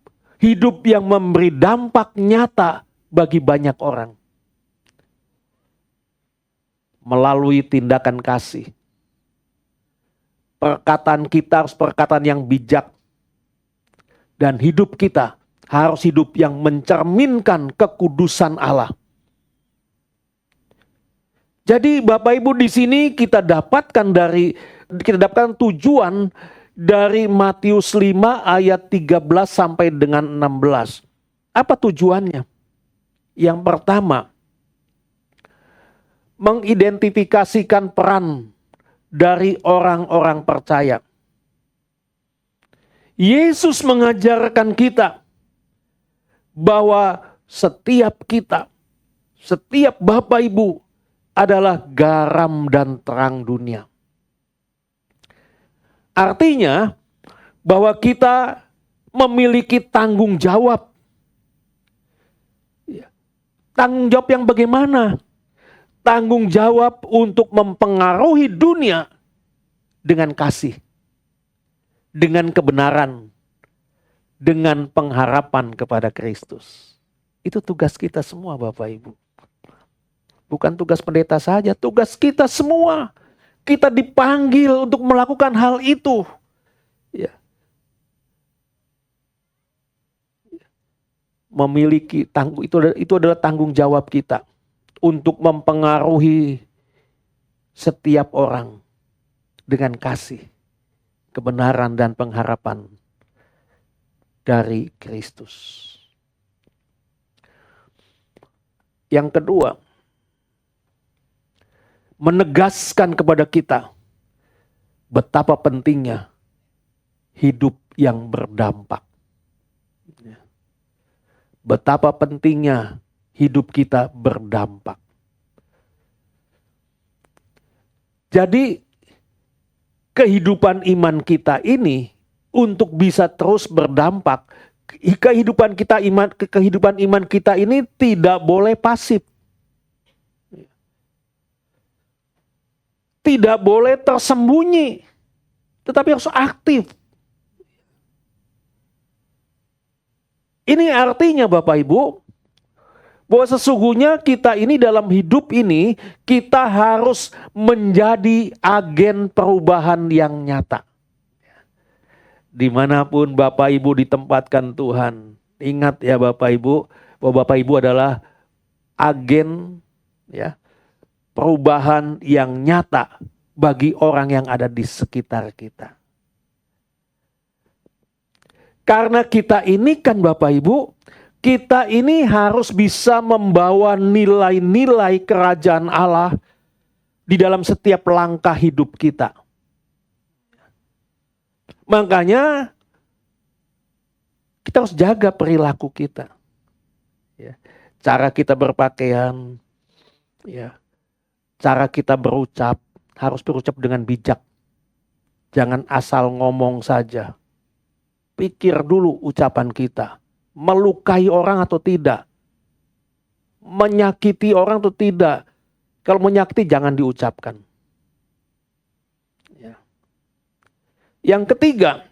yang memberi dampak nyata bagi banyak orang. Melalui tindakan kasih. Perkataan kita harus perkataan yang bijak. Dan hidup kita harus hidup yang mencerminkan kekudusan Allah. Jadi Bapak Ibu di sini kita dapatkan tujuan dari Matius 5 ayat 13 sampai dengan 16. Apa tujuannya? Yang pertama, mengidentifikasikan peran dari orang-orang percaya. Yesus mengajarkan kita bahwa setiap kita, setiap Bapak Ibu adalah garam dan terang dunia. Artinya bahwa kita memiliki tanggung jawab. Tanggung jawab yang bagaimana? Tanggung jawab untuk mempengaruhi dunia dengan kasih, dengan kebenaran, dengan pengharapan kepada Kristus. Itu tugas kita semua Bapak Ibu. Bukan tugas pendeta saja, tugas kita semua. Kita dipanggil untuk melakukan hal itu. Ya. Memiliki itu adalah tanggung jawab kita untuk mempengaruhi setiap orang dengan kasih, kebenaran dan pengharapan dari Kristus. Yang kedua, menegaskan kepada kita betapa pentingnya hidup yang berdampak. Betapa pentingnya hidup kita berdampak. Jadi kehidupan iman kita ini untuk bisa terus berdampak, kehidupan iman kita ini tidak boleh pasif. Tidak boleh tersembunyi, tetapi harus aktif. Ini artinya Bapak Ibu, bahwa sesungguhnya kita ini dalam hidup ini, kita harus menjadi agen perubahan yang nyata. Dimanapun Bapak Ibu ditempatkan Tuhan, ingat ya Bapak Ibu, bahwa Bapak Ibu adalah agen ya perubahan yang nyata bagi orang yang ada di sekitar kita. Karena kita ini kan Bapak Ibu, kita ini harus bisa membawa nilai-nilai kerajaan Allah di dalam setiap langkah hidup kita. Makanya kita harus jaga perilaku kita. Ya. Cara kita berpakaian, ya. Cara kita berucap, harus berucap dengan bijak. Jangan asal ngomong saja. Pikir dulu ucapan kita. Melukai orang atau tidak. Menyakiti orang atau tidak. Kalau menyakiti jangan diucapkan. Ya. Yang ketiga,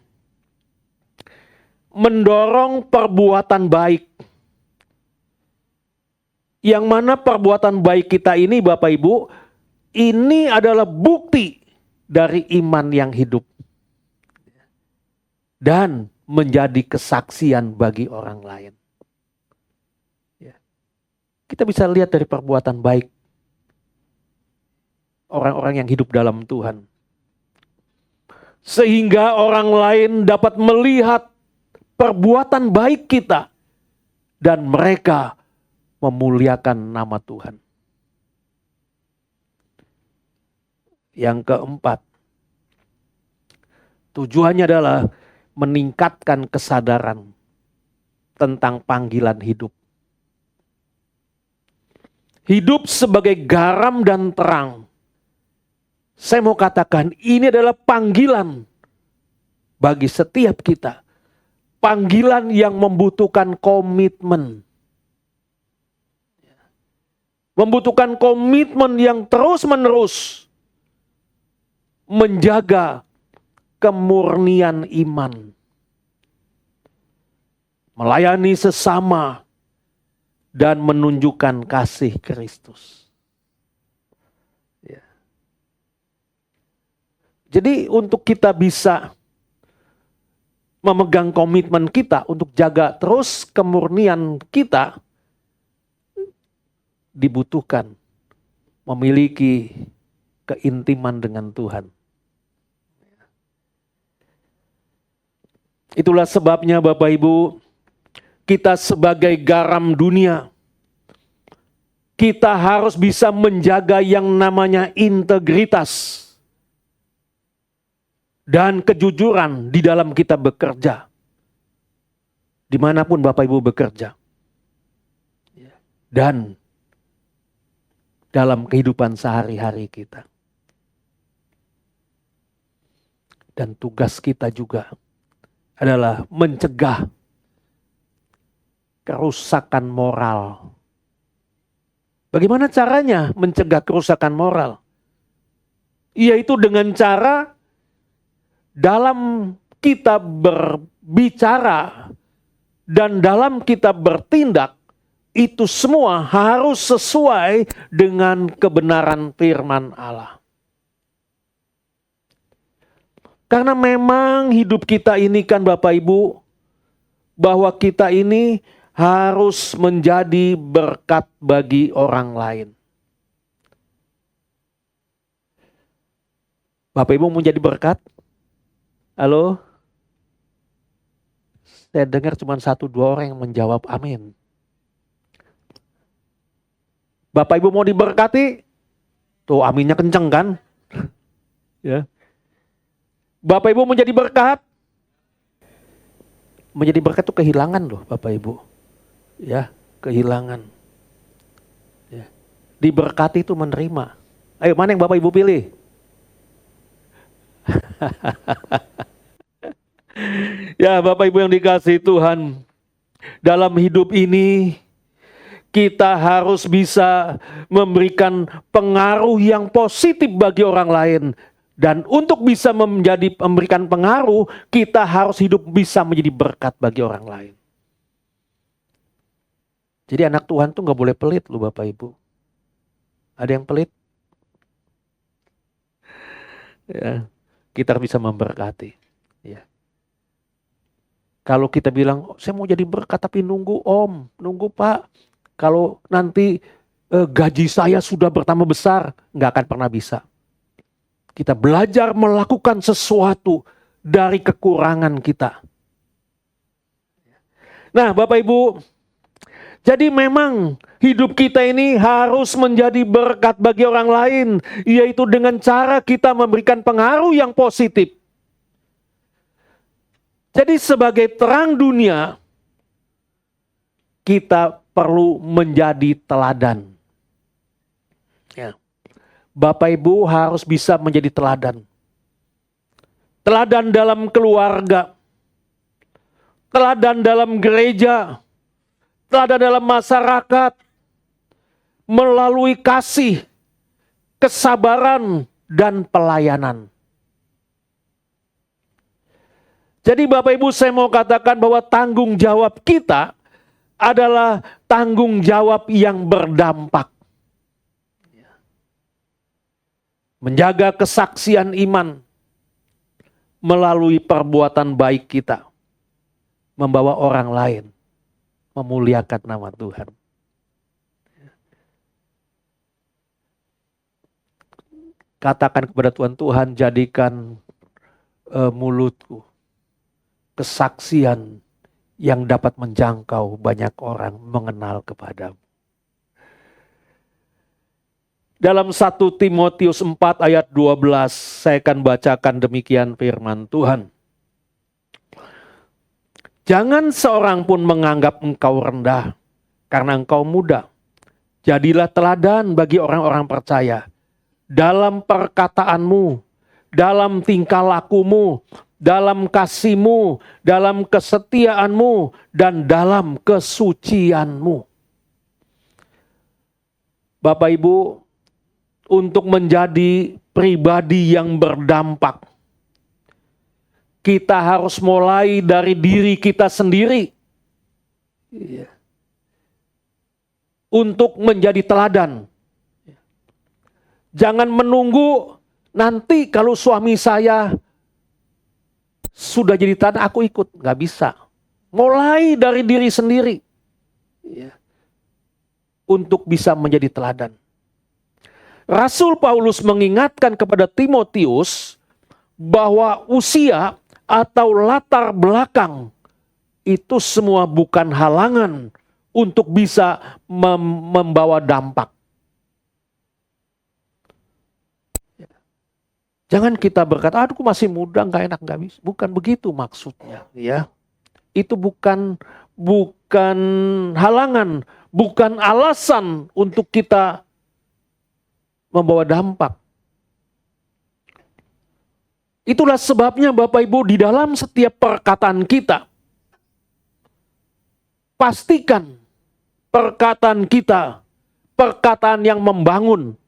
mendorong perbuatan baik. Yang mana perbuatan baik kita ini Bapak Ibu, ini adalah bukti dari iman yang hidup. Dan menjadi kesaksian bagi orang lain. Ya. Kita bisa lihat dari perbuatan baik orang-orang yang hidup dalam Tuhan. Sehingga orang lain dapat melihat perbuatan baik kita. Dan mereka memuliakan nama Tuhan. Yang keempat, tujuannya adalah meningkatkan kesadaran tentang panggilan hidup. Hidup sebagai garam dan terang. Saya mau katakan ini adalah panggilan bagi setiap kita. Panggilan yang membutuhkan komitmen. Membutuhkan komitmen yang terus-menerus menjaga kemurnian iman. Melayani sesama dan menunjukkan kasih Kristus. Ya. Jadi untuk kita bisa memegang komitmen kita untuk jaga terus kemurnian kita, dibutuhkan memiliki keintiman dengan Tuhan. Itulah sebabnya Bapak Ibu, kita sebagai garam dunia, kita harus bisa menjaga yang namanya integritas dan kejujuran di dalam kita bekerja. Dimanapun Bapak Ibu bekerja. Dan dalam kehidupan sehari-hari kita. Dan tugas kita juga adalah mencegah kerusakan moral. Bagaimana caranya mencegah kerusakan moral? Yaitu dengan cara dalam kita berbicara dan dalam kita bertindak, itu semua harus sesuai dengan kebenaran firman Allah. Karena memang hidup kita ini kan Bapak Ibu, bahwa kita ini harus menjadi berkat bagi orang lain. Bapak Ibu mau jadi berkat? Halo? Saya dengar cuma 1-2 orang yang menjawab amin. Bapak Ibu mau diberkati? Tuh aminnya kenceng kan? Ya. Bapak Ibu menjadi berkat? Menjadi berkat itu kehilangan loh Bapak Ibu. Ya, kehilangan. Ya. Diberkati itu menerima. Ayo mana yang Bapak Ibu pilih? Ya Bapak Ibu yang dikasihi Tuhan. Dalam hidup ini kita harus bisa memberikan pengaruh yang positif bagi orang lain. Dan untuk bisa memberikan pengaruh, kita harus hidup bisa menjadi berkat bagi orang lain. Jadi anak Tuhan tuh gak boleh pelit loh Bapak Ibu. Ada yang pelit? Ya, kita bisa memberkati. Ya. Kalau kita bilang, saya mau jadi berkat tapi nunggu om, nunggu pak. Kalau nanti gaji saya sudah bertambah besar, nggak akan pernah bisa. Kita belajar melakukan sesuatu dari kekurangan kita. Nah Bapak Ibu, jadi memang hidup kita ini harus menjadi berkat bagi orang lain, yaitu dengan cara kita memberikan pengaruh yang positif. Jadi sebagai terang dunia, kita perlu menjadi teladan. Ya. Bapak Ibu harus bisa menjadi teladan. Teladan dalam keluarga, teladan dalam gereja, teladan dalam masyarakat, melalui kasih, kesabaran, dan pelayanan. Jadi Bapak Ibu, saya mau katakan bahwa tanggung jawab kita adalah tanggung jawab yang berdampak. Menjaga kesaksian iman melalui perbuatan baik kita. Membawa orang lain memuliakan nama Tuhan. Katakan kepada Tuhan, Tuhan jadikan mulutku kesaksian yang dapat menjangkau banyak orang mengenal kepadamu. Dalam 1 Timotius 4 ayat 12 saya akan bacakan demikian firman Tuhan. Jangan seorang pun menganggap engkau rendah karena engkau muda. Jadilah teladan bagi orang-orang percaya dalam perkataanmu, dalam tingkah lakumu, dalam kasihmu, dalam kesetiaanmu, dan dalam kesucianmu. Bapak Ibu, untuk menjadi pribadi yang berdampak, kita harus mulai dari diri kita sendiri. Untuk menjadi teladan. Jangan menunggu nanti kalau suami saya sudah jadi teladan, aku ikut. Nggak bisa. Mulai dari diri sendiri. Untuk bisa menjadi teladan. Rasul Paulus mengingatkan kepada Timotius bahwa usia atau latar belakang itu semua bukan halangan untuk bisa membawa dampak. Jangan kita berkata, aduh aku masih muda, nggak enak, nggak bisa. Bukan begitu maksudnya, ya. Itu bukan halangan, bukan alasan untuk kita membawa dampak. Itulah sebabnya Bapak Ibu, di dalam setiap perkataan kita, pastikan perkataan kita, perkataan yang membangun,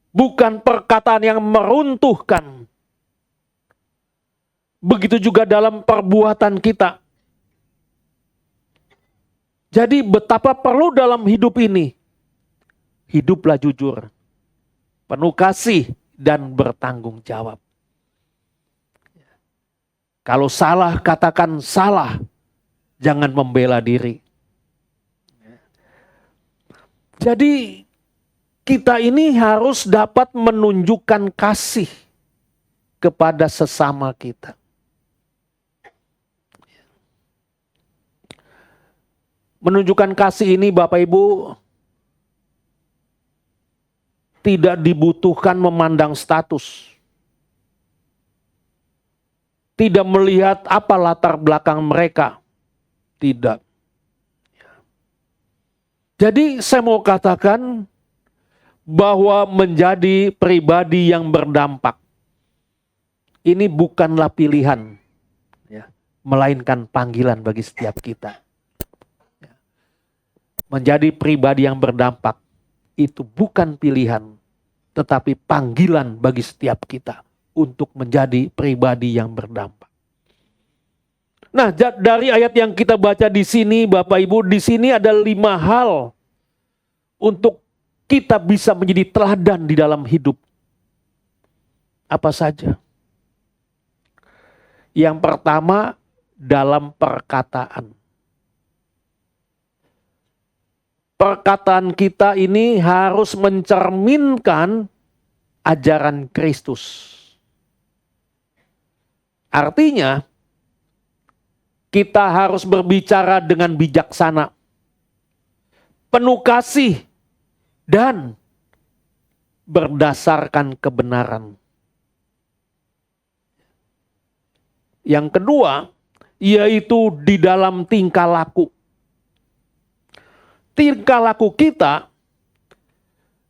bukan perkataan yang meruntuhkan. Begitu juga dalam perbuatan kita. Jadi betapa perlu dalam hidup ini, hiduplah jujur, penuh kasih, dan bertanggung jawab. Kalau salah, katakan salah. Jangan membela diri. Jadi kita ini harus dapat menunjukkan kasih kepada sesama kita. Menunjukkan kasih ini Bapak Ibu tidak dibutuhkan memandang status. Tidak melihat apa latar belakang mereka. Tidak. Jadi saya mau katakan bahwa menjadi pribadi yang berdampak ini bukanlah pilihan, ya, melainkan panggilan bagi setiap kita. Menjadi pribadi yang berdampak itu bukan pilihan, tetapi panggilan bagi setiap kita untuk menjadi pribadi yang berdampak. Nah, dari ayat yang kita baca di sini, Bapak Ibu, di sini ada 5 hal untuk kita bisa menjadi teladan di dalam hidup. Apa saja? Yang pertama, dalam perkataan. Perkataan kita ini harus mencerminkan ajaran Kristus. Artinya, kita harus berbicara dengan bijaksana, penuh kasih, dan berdasarkan kebenaran. Yang kedua, yaitu di dalam tingkah laku. Tingkah laku kita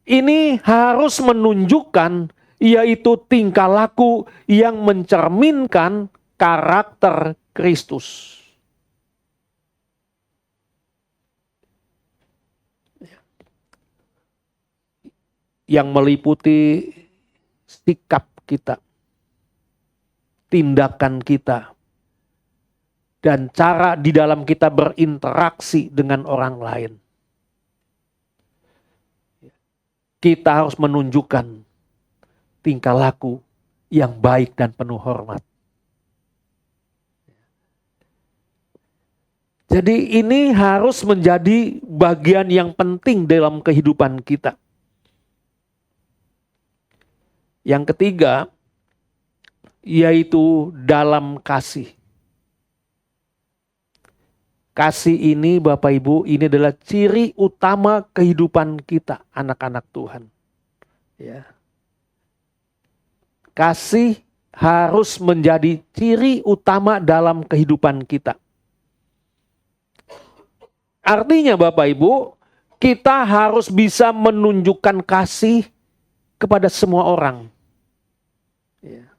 ini harus menunjukkan yaitu tingkah laku yang mencerminkan karakter Kristus. Yang meliputi sikap kita, tindakan kita, dan cara di dalam kita berinteraksi dengan orang lain. Kita harus menunjukkan tingkah laku yang baik dan penuh hormat. Jadi ini harus menjadi bagian yang penting dalam kehidupan kita. Yang ketiga, yaitu dalam kasih. Kasih ini Bapak Ibu, ini adalah ciri utama kehidupan kita, anak-anak Tuhan. Ya. Kasih harus menjadi ciri utama dalam kehidupan kita. Artinya Bapak Ibu, kita harus bisa menunjukkan kasih kepada semua orang. Ya.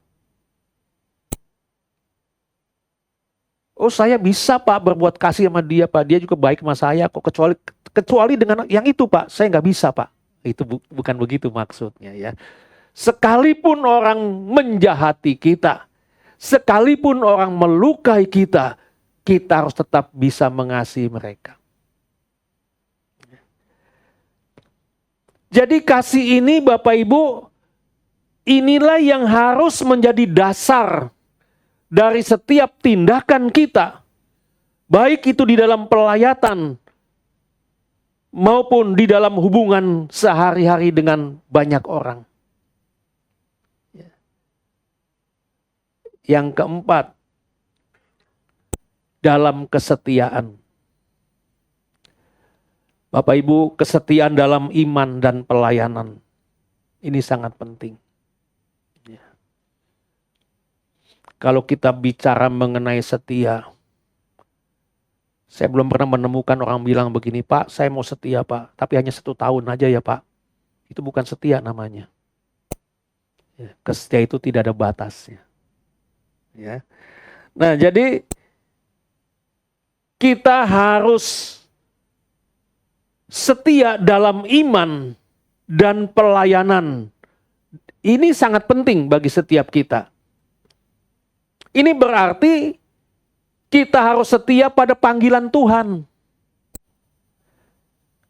Oh saya bisa Pak berbuat kasih sama dia Pak, dia juga baik sama saya kok, kecuali dengan yang itu Pak, saya nggak bisa Pak. Itu bukan begitu maksudnya ya. Sekalipun orang menjahati kita, sekalipun orang melukai kita, kita harus tetap bisa mengasihi mereka. Jadi kasih ini Bapak Ibu, inilah yang harus menjadi dasar dari setiap tindakan kita, baik itu di dalam pelayatan maupun di dalam hubungan sehari-hari dengan banyak orang. Yang keempat, dalam kesetiaan. Bapak Ibu, kesetiaan dalam iman dan pelayanan ini sangat penting. Kalau kita bicara mengenai setia, saya belum pernah menemukan orang bilang begini, Pak, saya mau setia Pak, tapi hanya 1 tahun aja ya Pak. Itu bukan setia namanya. Ya, kesetia itu tidak ada batasnya. Ya. Nah jadi kita harus setia dalam iman dan pelayanan. Ini sangat penting bagi setiap kita. Ini berarti kita harus setia pada panggilan Tuhan.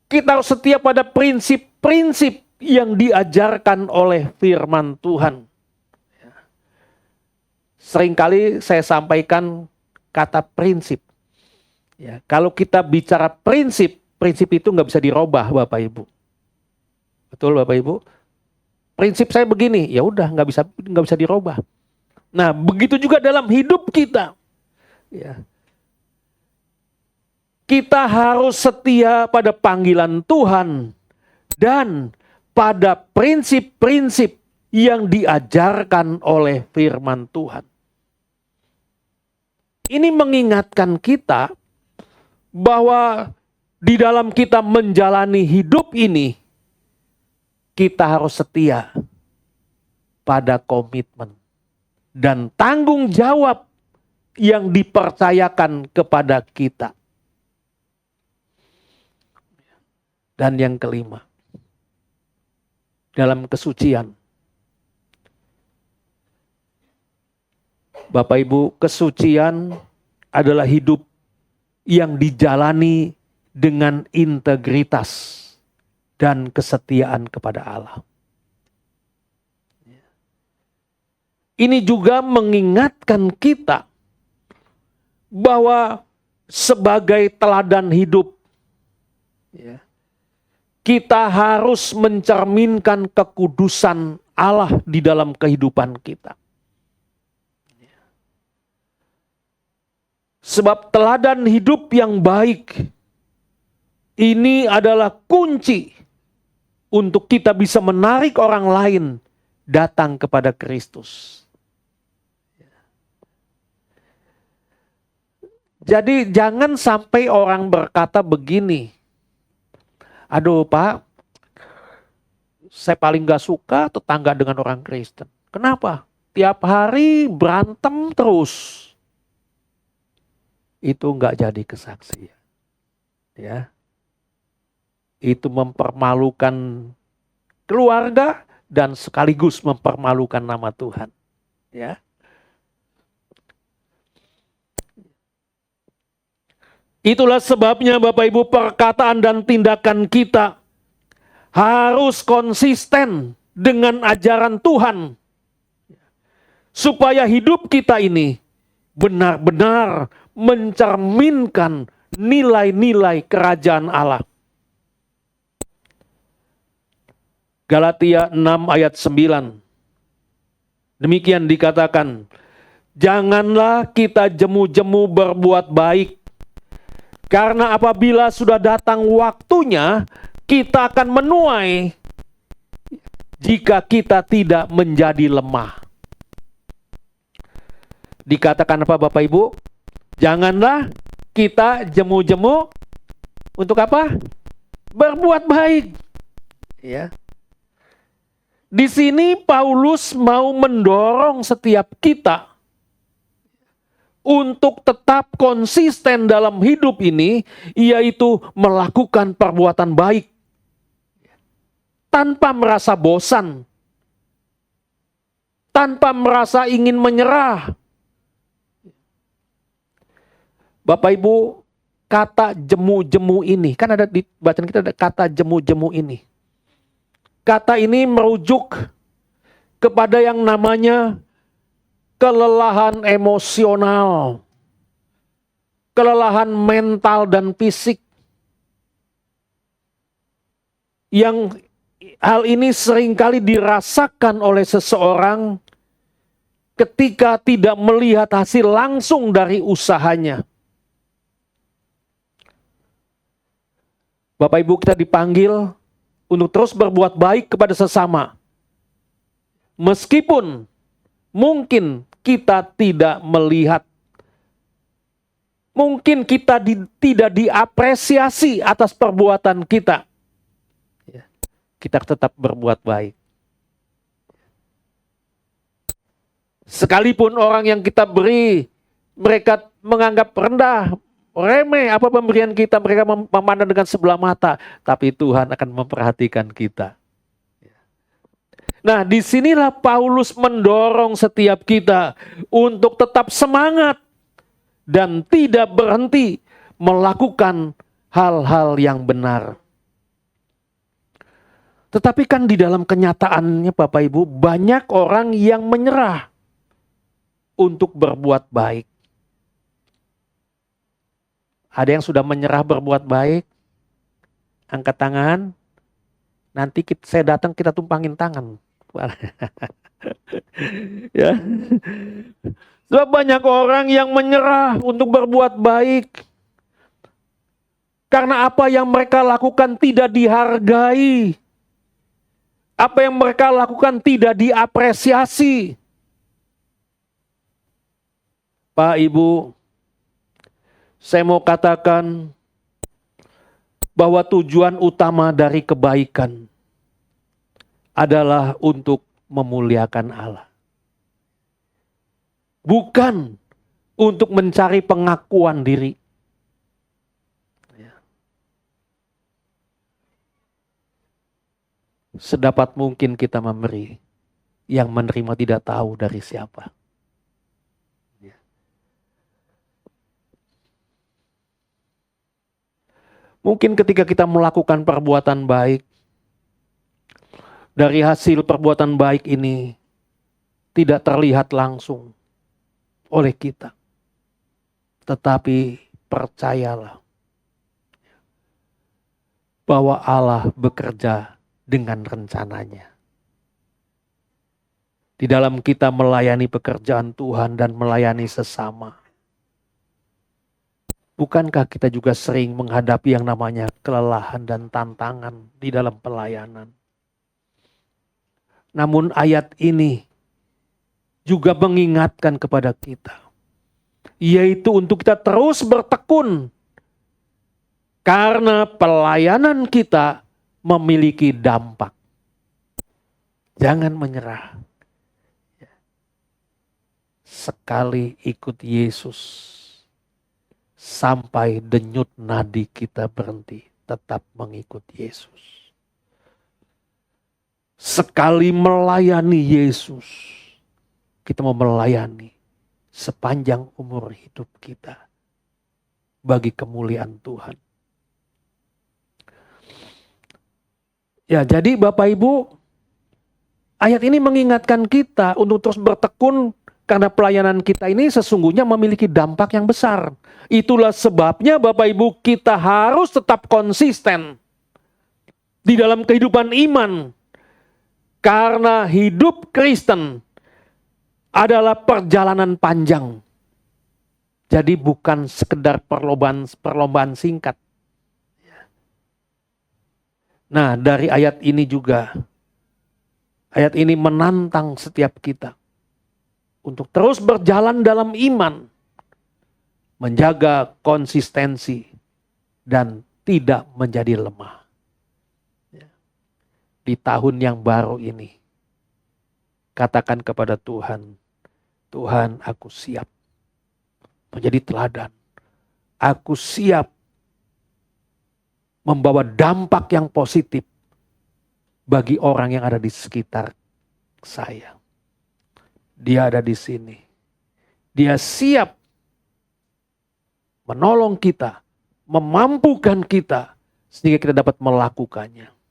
Kita harus setia pada prinsip-prinsip yang diajarkan oleh firman Tuhan. Seringkali saya sampaikan kata prinsip. Ya, kalau kita bicara prinsip, prinsip itu nggak bisa dirubah Bapak Ibu. Betul Bapak Ibu? Prinsip saya begini, ya udah nggak bisa dirubah. Nah, begitu juga dalam hidup kita. Ya. Kita harus setia pada panggilan Tuhan dan pada prinsip-prinsip yang diajarkan oleh firman Tuhan. Ini mengingatkan kita bahwa di dalam kita menjalani hidup ini, kita harus setia pada komitmen dan tanggung jawab yang dipercayakan kepada kita. Dan yang kelima, dalam kesucian. Bapak Ibu, kesucian adalah hidup yang dijalani dengan integritas dan kesetiaan kepada Allah. Ini juga mengingatkan kita bahwa sebagai teladan hidup, ya, kita harus mencerminkan kekudusan Allah di dalam kehidupan kita. Sebab teladan hidup yang baik ini adalah kunci untuk kita bisa menarik orang lain datang kepada Kristus. Jadi jangan sampai orang berkata begini, aduh Pak, saya paling gak suka tetangga dengan orang Kristen. Kenapa? Tiap hari berantem terus. Itu gak jadi kesaksian. Ya. Itu mempermalukan keluarga dan sekaligus mempermalukan nama Tuhan. Ya. Itulah sebabnya Bapak Ibu, perkataan dan tindakan kita harus konsisten dengan ajaran Tuhan. Supaya hidup kita ini benar-benar mencerminkan nilai-nilai kerajaan Allah. Galatia 6 ayat 9. Demikian dikatakan, janganlah kita jemu-jemu berbuat baik, karena apabila sudah datang waktunya, kita akan menuai jika kita tidak menjadi lemah. Dikatakan apa Bapak Ibu? Janganlah kita jemu-jemu untuk apa? Berbuat baik. Ya. Di sini Paulus mau mendorong setiap kita untuk tetap konsisten dalam hidup ini, yaitu melakukan perbuatan baik tanpa merasa bosan, tanpa merasa ingin menyerah. Bapak Ibu, kata jemu-jemu ini, kan ada di bacaan kita ada kata jemu-jemu ini. Kata ini merujuk kepada yang namanya kelelahan emosional, kelelahan mental dan fisik. Yang hal ini seringkali dirasakan oleh seseorang ketika tidak melihat hasil langsung dari usahanya. Bapak Ibu, kita dipanggil untuk terus berbuat baik kepada sesama. Meskipun mungkin kita tidak melihat, mungkin kita tidak diapresiasi atas perbuatan kita. Kita tetap berbuat baik. Sekalipun orang yang kita beri, mereka menganggap rendah, remeh apa pemberian kita, mereka memandang dengan sebelah mata, tapi Tuhan akan memperhatikan kita. Nah, disinilah Paulus mendorong setiap kita untuk tetap semangat dan tidak berhenti melakukan hal-hal yang benar. Tetapi kan di dalam kenyataannya Bapak Ibu, banyak orang yang menyerah untuk berbuat baik. Ada yang sudah menyerah berbuat baik? Angkat tangan. Nanti saya datang, kita tumpangin tangan. Ya. Sebab banyak orang yang menyerah untuk berbuat baik. Karena apa yang mereka lakukan tidak dihargai. Apa yang mereka lakukan tidak diapresiasi. Pak, Ibu, saya mau katakan bahwa tujuan utama dari kebaikan adalah untuk memuliakan Allah. Bukan untuk mencari pengakuan diri. Sedapat mungkin kita memberi, yang menerima tidak tahu dari siapa. Mungkin ketika kita melakukan perbuatan baik, dari hasil perbuatan baik ini tidak terlihat langsung oleh kita. Tetapi percayalah bahwa Allah bekerja dengan rencananya. Di dalam kita melayani pekerjaan Tuhan dan melayani sesama, bukankah kita juga sering menghadapi yang namanya kelelahan dan tantangan di dalam pelayanan? Namun ayat ini juga mengingatkan kepada kita, yaitu untuk kita terus bertekun, karena pelayanan kita memiliki dampak. Jangan menyerah. Sekali ikut Yesus, sampai denyut nadi kita berhenti, tetap mengikut Yesus. Sekali melayani Yesus, kita mau melayani sepanjang umur hidup kita bagi kemuliaan Tuhan. Ya, jadi Bapak Ibu, ayat ini mengingatkan kita untuk terus bertekun karena pelayanan kita ini sesungguhnya memiliki dampak yang besar. Itulah sebabnya Bapak Ibu, kita harus tetap konsisten di dalam kehidupan iman. Karena hidup Kristen adalah perjalanan panjang. Jadi bukan sekedar perlombaan singkat. Nah, dari ayat ini juga, ayat ini menantang setiap kita untuk terus berjalan dalam iman, menjaga konsistensi, dan tidak menjadi lemah. Di tahun yang baru ini, katakan kepada Tuhan, Tuhan, aku siap menjadi teladan. Aku siap membawa dampak yang positif bagi orang yang ada di sekitar saya. Dia ada di sini. Dia siap menolong kita, memampukan kita, sehingga kita dapat melakukannya.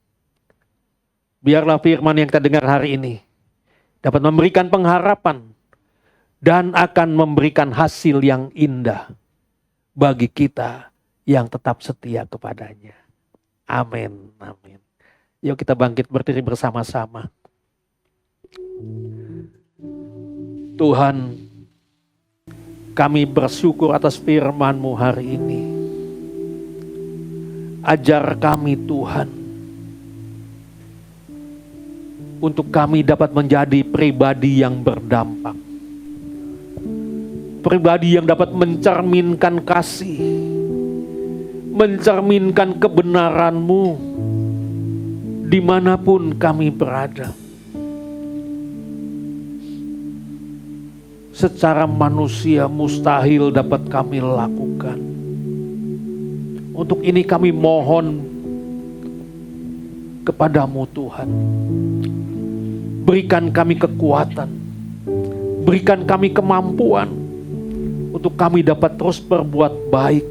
Biarlah firman yang kita dengar hari ini dapat memberikan pengharapan dan akan memberikan hasil yang indah bagi kita yang tetap setia kepadanya. Amin. Amin. Yuk kita bangkit berdiri bersama-sama. Tuhan, kami bersyukur atas firman-Mu hari ini. Ajar kami Tuhan, untuk kami dapat menjadi pribadi yang berdampak. Pribadi yang dapat mencerminkan kasih, mencerminkan kebenaran-Mu dimanapun kami berada. Secara manusia mustahil dapat kami lakukan. Untuk ini kami mohon kepadamu Tuhan. Berikan kami kekuatan, berikan kami kemampuan untuk kami dapat terus berbuat baik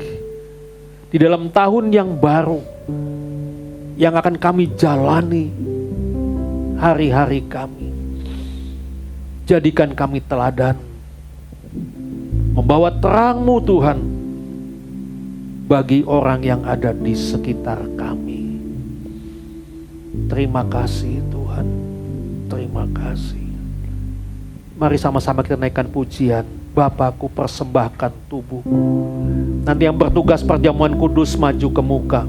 di dalam tahun yang baru yang akan kami jalani hari-hari kami. Jadikan kami teladan, membawa terang-Mu Tuhan bagi orang yang ada di sekitar kami. Terima kasih Tuhan. Terima kasih. Mari sama-sama kita naikkan pujian. Bapakku, persembahkan tubuhku. Nanti yang bertugas perjamuan kudus maju ke muka.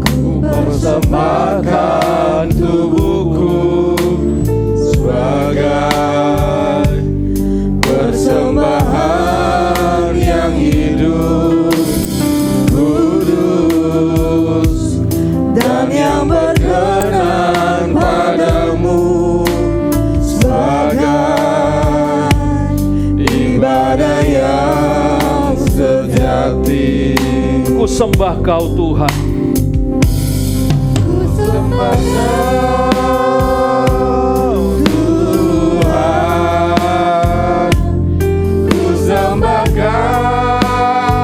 Ku persembahkan tubuhku sebagai persembahan yang hidup, kudus, dan yang berkenan padamu, sebagai ibadah yang sejati. Ku sembah Kau Tuhan. Ku sembah Kau Tuhan, ku sembah Kau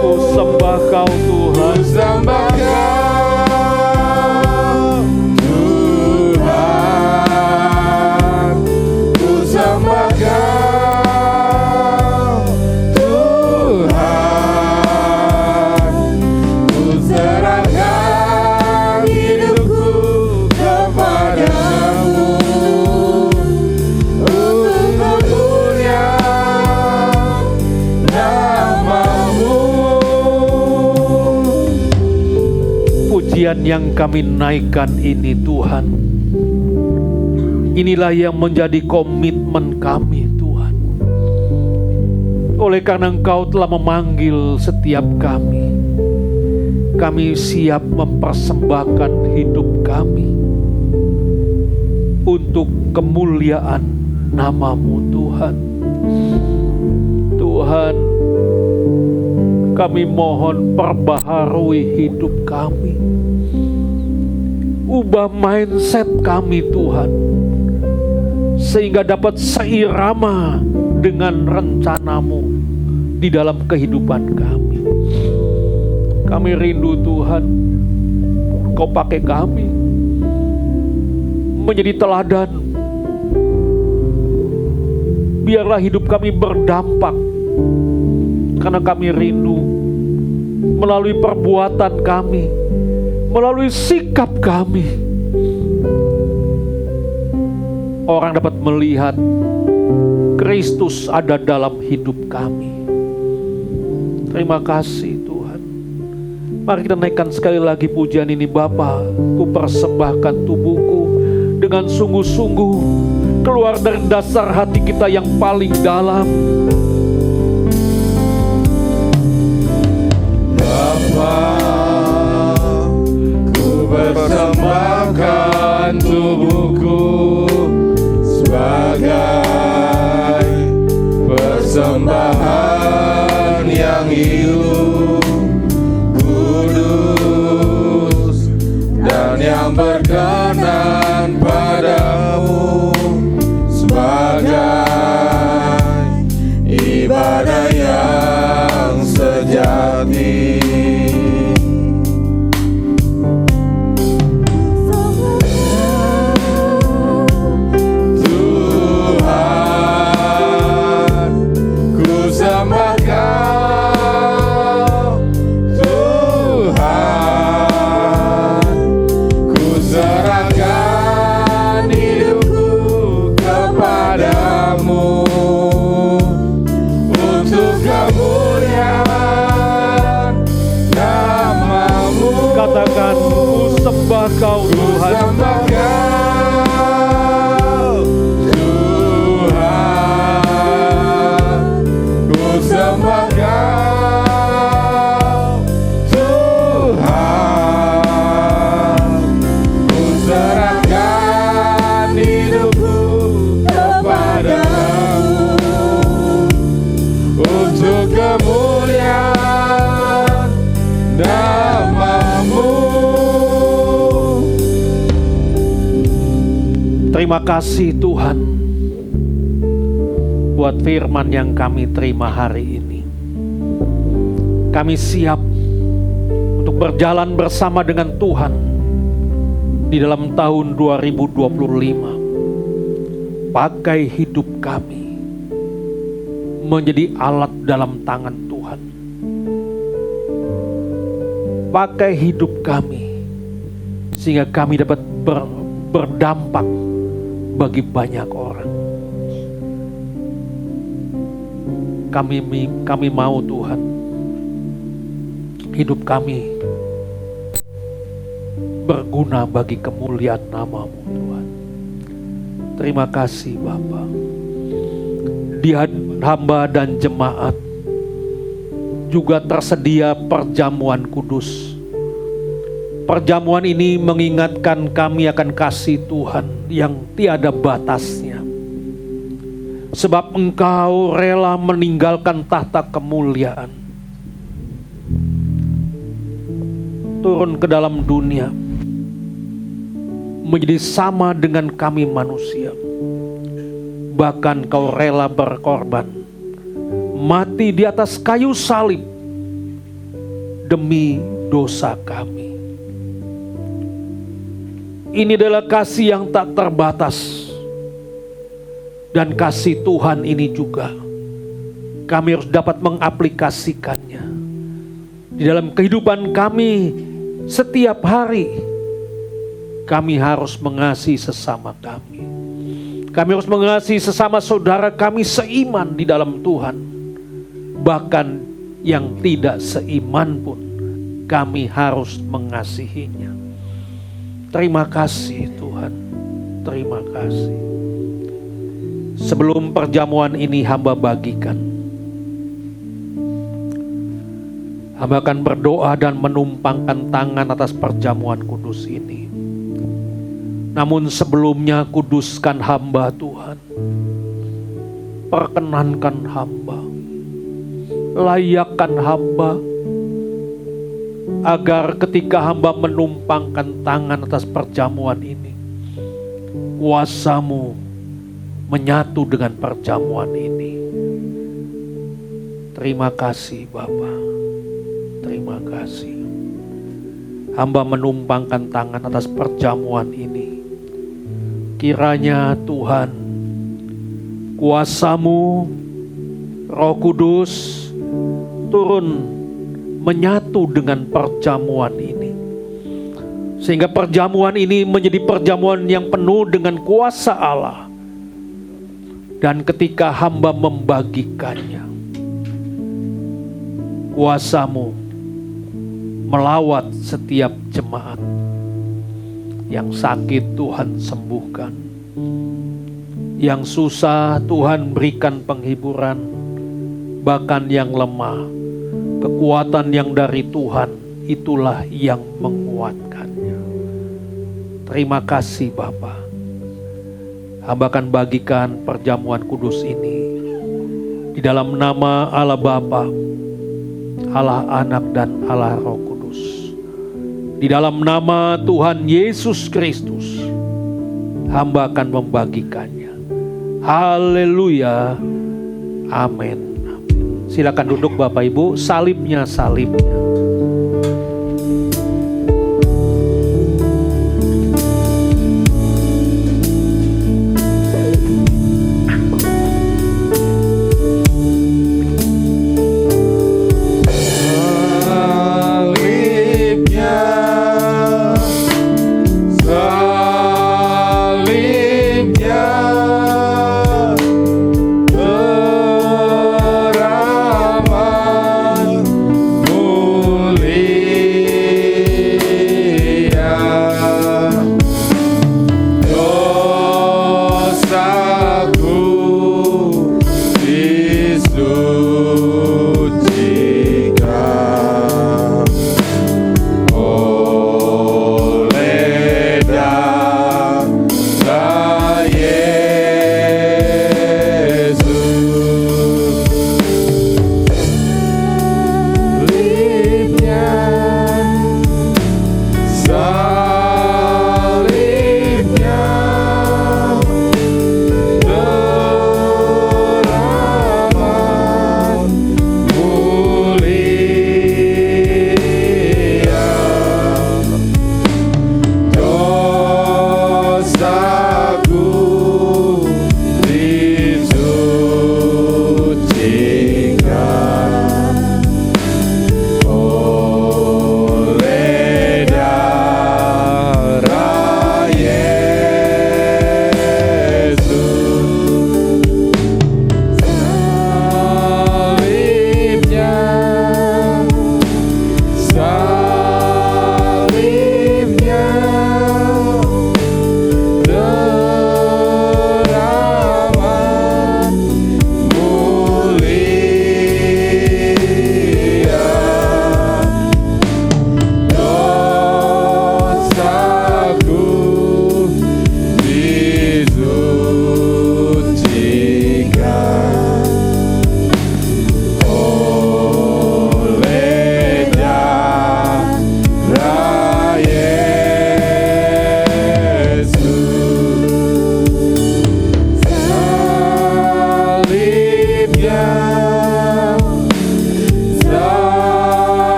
Ku sembah Kau Tuhan. Ku sembah Kau Tuhan, ku sembah Kau Tuhan, ku serahkan hidupku kepadamu untuk kemuliaan nama-Mu. Pujian yang kami naikkan ini Tuhan, inilah yang menjadi komitmen kami Tuhan. Oleh karena Engkau telah memanggil setiap kami siap mempersembahkan hidup kami untuk kemuliaan nama-Mu Tuhan. Tuhan, kami mohon perbaharui hidup kami. Ubah mindset kami Tuhan, sehingga dapat seirama dengan rencana-Mu di dalam kehidupan kami. Kami rindu Tuhan, Kau pakai kami menjadi teladan. Biarlah hidup kami berdampak, karena kami rindu melalui perbuatan kami, melalui sikap kami, orang dapat melihat Kristus ada dalam hidup kami. Terima kasih Tuhan. Mari kita naikkan sekali lagi pujian ini. Bapa, ku persembahkan tubuhku dengan sungguh-sungguh, keluar dari dasar hati kita yang paling dalam. Ku persembahkan tubuhku sebagai persembahan yang hidup, kudus, dan yang berkenan padamu, sebagai ibadah yang sejati. Katakan, ku sembah Kau Tuhan. Ku sembah Kau Tuhan, ku serahkan hidupku kepadamu untuk kemuliaan nama-Mu. Terima kasih Tuhan buat firman yang kami terima hari ini. Kami siap untuk berjalan bersama dengan Tuhan di dalam tahun 2025. Pakai hidup kami menjadi alat dalam tangan Tuhan. Pakai hidup kami sehingga kami dapat berdampak bagi banyak orang. Kami mau Tuhan, hidup kami berguna bagi kemuliaan nama-Mu Tuhan. Terima kasih Bapa. Di hamba dan jemaat juga tersedia perjamuan kudus. Perjamuan ini mengingatkan kami akan kasih Tuhan yang tiada batasnya. Sebab Engkau rela meninggalkan tahta kemuliaan, turun ke dalam dunia, menjadi sama dengan kami manusia. Bahkan Kau rela berkorban, mati di atas kayu salib demi dosa kami. Ini adalah kasih yang tak terbatas. Dan kasih Tuhan ini juga kami harus dapat mengaplikasikannya di dalam kehidupan kami setiap hari. Kami harus mengasihi sesama kami. Kami harus mengasihi sesama saudara kami seiman di dalam Tuhan. Bahkan yang tidak seiman pun kami harus mengasihinya. Terima kasih Tuhan. Terima kasih. Sebelum perjamuan ini hamba bagikan, hamba akan berdoa dan menumpangkan tangan atas perjamuan kudus ini. Namun sebelumnya kuduskan hamba Tuhan. Perkenankan hamba, layakkan hamba, agar ketika hamba menumpangkan tangan atas perjamuan ini, kuasa-Mu menyatu dengan perjamuan ini. Terima kasih Bapa. Terima kasih. Hamba menumpangkan tangan atas perjamuan ini. Kiranya Tuhan, kuasa-Mu, Roh Kudus turun menyatu dengan perjamuan ini. Sehingga perjamuan ini menjadi perjamuan yang penuh dengan kuasa Allah. Dan ketika hamba membagikannya, kuasa-Mu melawat setiap jemaat. Yang sakit Tuhan sembuhkan, yang susah Tuhan berikan penghiburan, bahkan yang lemah, kekuatan yang dari Tuhan itulah yang menguatkannya. Terima kasih Bapa. Hamba akan bagikan perjamuan kudus ini di dalam nama Allah Bapa, Allah Anak dan Allah Roh Kudus. Di dalam nama Tuhan Yesus Kristus, hamba akan membagikannya. Haleluya. Amin. Silakan duduk Bapak Ibu, salibnya. Teramat mulia.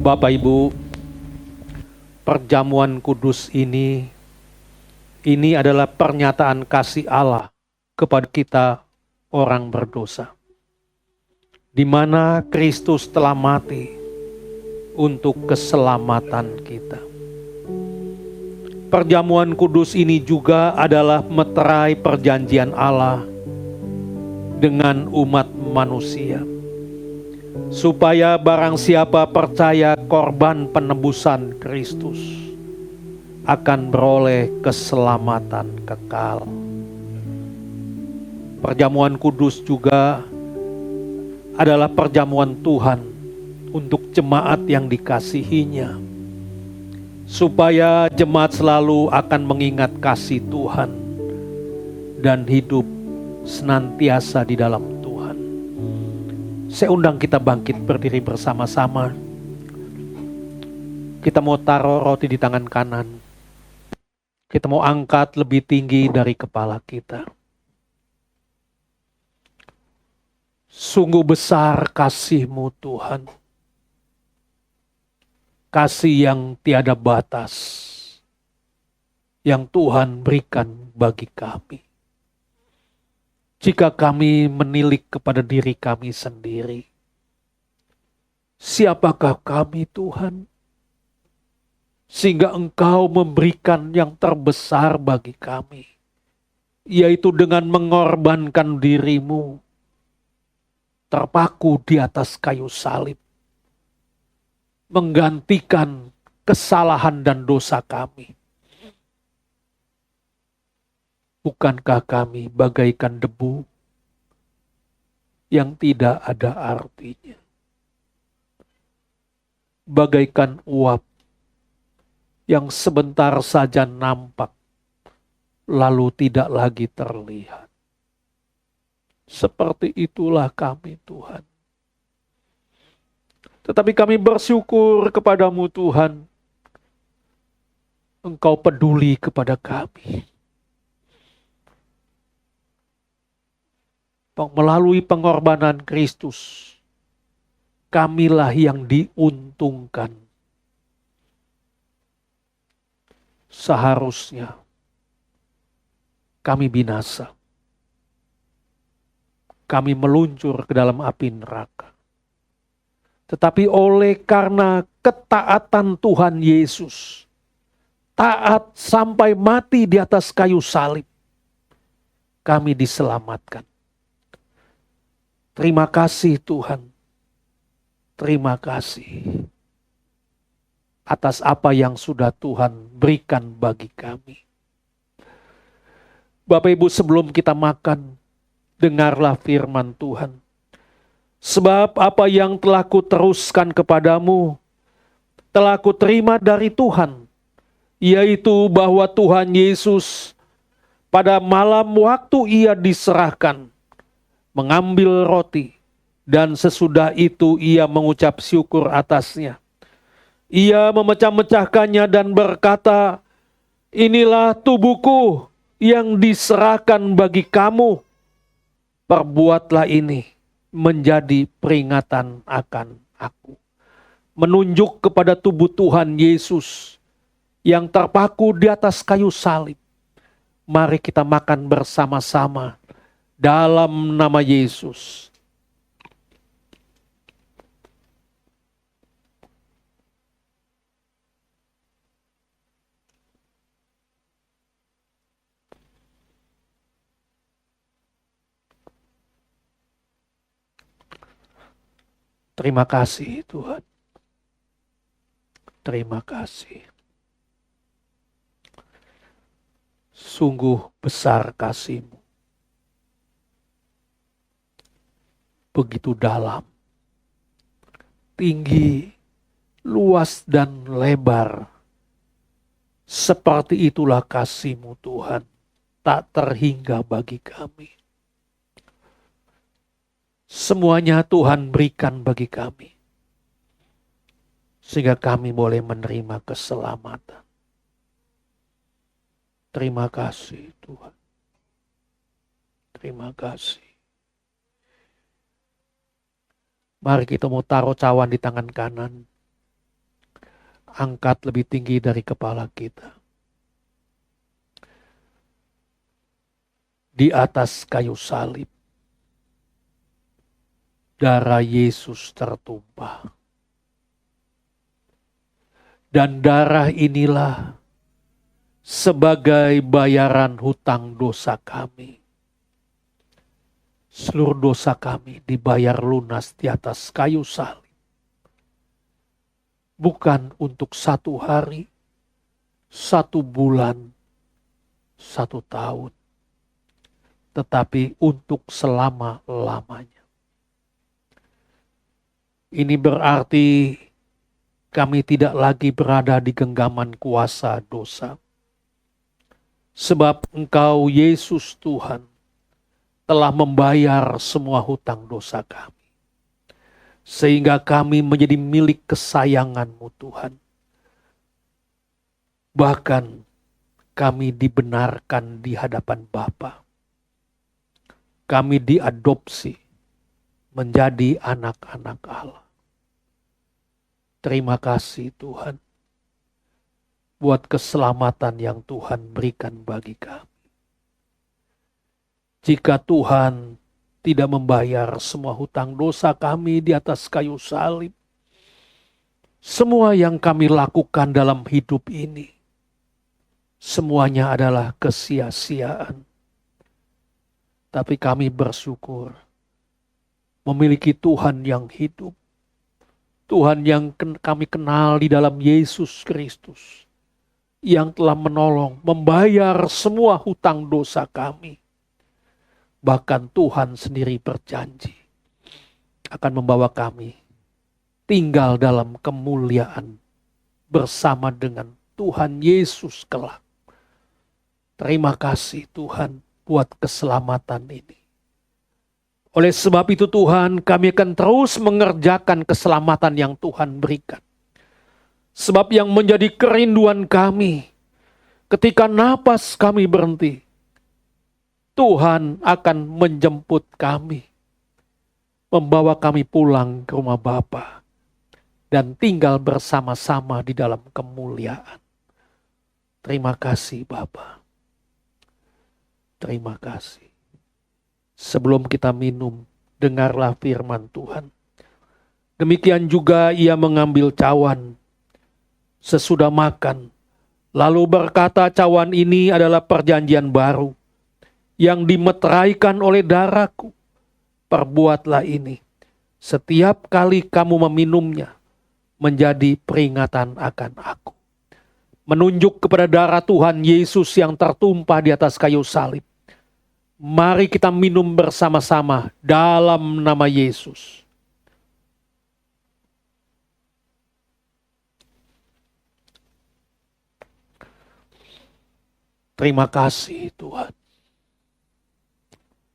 Bapak Ibu, perjamuan kudus ini adalah pernyataan kasih Allah kepada kita orang berdosa, di mana Kristus telah mati untuk keselamatan kita. Perjamuan kudus ini juga adalah meterai perjanjian Allah dengan umat manusia, supaya barang siapa percaya korban penebusan Kristus akan beroleh keselamatan kekal. Perjamuan kudus juga adalah perjamuan Tuhan untuk jemaat yang dikasihinya, supaya jemaat selalu akan mengingat kasih Tuhan dan hidup senantiasa di dalam Tuhan. Saya undang kita bangkit berdiri bersama-sama. Kita mau taruh roti di tangan kanan. Kita mau angkat lebih tinggi dari kepala kita. Sungguh besar kasih-Mu Tuhan. Kasih yang tiada batas yang Tuhan berikan bagi kami. Jika kami menilik kepada diri kami sendiri, siapakah kami Tuhan? Sehingga Engkau memberikan yang terbesar bagi kami, yaitu dengan mengorbankan diri-Mu, terpaku di atas kayu salib, menggantikan kesalahan dan dosa kami. Bukankah kami bagaikan debu yang tidak ada artinya? Bagaikan uap yang sebentar saja nampak, lalu tidak lagi terlihat. Seperti itulah kami Tuhan. Tetapi kami bersyukur kepadamu Tuhan. Engkau peduli kepada kami. Melalui pengorbanan Kristus, kamilah yang diuntungkan. Seharusnya kami binasa. Kami meluncur ke dalam api neraka. Tetapi oleh karena ketaatan Tuhan Yesus, taat sampai mati di atas kayu salib, kami diselamatkan. Terima kasih Tuhan. Terima kasih atas apa yang sudah Tuhan berikan bagi kami. Bapak Ibu, sebelum kita makan, dengarlah firman Tuhan. Sebab apa yang telah kuteruskan kepadamu, telah kuterima dari Tuhan, yaitu bahwa Tuhan Yesus pada malam waktu ia diserahkan, mengambil roti, dan sesudah itu ia mengucap syukur atasnya. Ia memecah-mecahkannya dan berkata, inilah tubuhku yang diserahkan bagi kamu. Perbuatlah ini menjadi peringatan akan aku. Menunjuk kepada tubuh Tuhan Yesus yang terpaku di atas kayu salib. Mari kita makan bersama-sama dalam nama Yesus. Terima kasih Tuhan. Terima kasih. Sungguh besar kasih-Mu. Begitu dalam, tinggi, luas dan lebar. Seperti itulah kasih-Mu Tuhan, tak terhingga bagi kami. Semuanya Tuhan berikan bagi kami, sehingga kami boleh menerima keselamatan. Terima kasih Tuhan. Terima kasih. Mari kita mau taruh cawan di tangan kanan. angkat lebih tinggi dari kepala kita. Di atas kayu salib, darah Yesus tertumpah. Dan darah inilah sebagai bayaran hutang dosa kami. Seluruh dosa kami dibayar lunas di atas kayu salib. Bukan untuk 1 hari, 1 bulan, 1 tahun. Tetapi untuk selama-lamanya. Ini berarti kami tidak lagi berada di genggaman kuasa dosa. Sebab Engkau Yesus Tuhan telah membayar semua hutang dosa kami. Sehingga kami menjadi milik kesayangan-Mu Tuhan. Bahkan kami dibenarkan di hadapan Bapa. Kami diadopsi menjadi anak-anak Allah. Terima kasih Tuhan buat keselamatan yang Tuhan berikan bagi kami. Jika Tuhan tidak membayar semua hutang dosa kami di atas kayu salib, semua yang kami lakukan dalam hidup ini, semuanya adalah kesia-siaan. Tapi kami bersyukur memiliki Tuhan yang hidup. Tuhan yang kami kenal di dalam Yesus Kristus. Yang telah menolong, membayar semua hutang dosa kami. Bahkan Tuhan sendiri berjanji akan membawa kami tinggal dalam kemuliaan bersama dengan Tuhan Yesus kelak. Terima kasih Tuhan buat keselamatan ini. Oleh sebab itu Tuhan, kami akan terus mengerjakan keselamatan yang Tuhan berikan. Sebab yang menjadi kerinduan kami ketika napas kami berhenti, Tuhan akan menjemput kami, membawa kami pulang ke rumah Bapa dan tinggal bersama-sama di dalam kemuliaan. Terima kasih Bapa. Terima kasih. Sebelum kita minum, dengarlah firman Tuhan. Demikian juga ia mengambil cawan sesudah makan, lalu berkata, cawan ini adalah perjanjian baru yang dimeteraikan oleh darahku. Perbuatlah ini setiap kali kamu meminumnya menjadi peringatan akan aku. Menunjuk kepada darah Tuhan Yesus yang tertumpah di atas kayu salib. Mari kita minum bersama-sama dalam nama Yesus. Terima kasih Tuhan.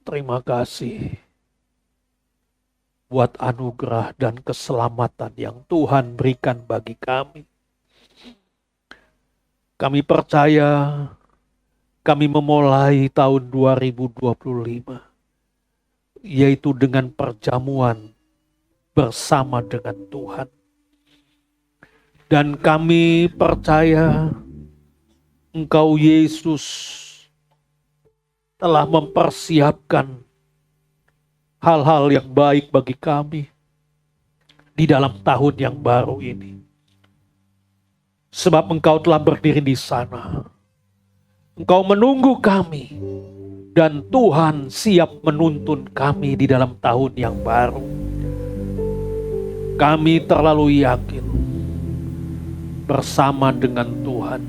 Terima kasih buat anugerah dan keselamatan yang Tuhan berikan bagi kami. Kami percaya kami memulai tahun 2025, yaitu dengan perjamuan bersama dengan Tuhan. Dan kami percaya Engkau Yesus telah mempersiapkan hal-hal yang baik bagi kami di dalam tahun yang baru ini. Sebab Engkau telah berdiri di sana. Engkau menunggu kami dan Tuhan siap menuntun kami di dalam tahun yang baru. Kami terlalu yakin bersama dengan Tuhan.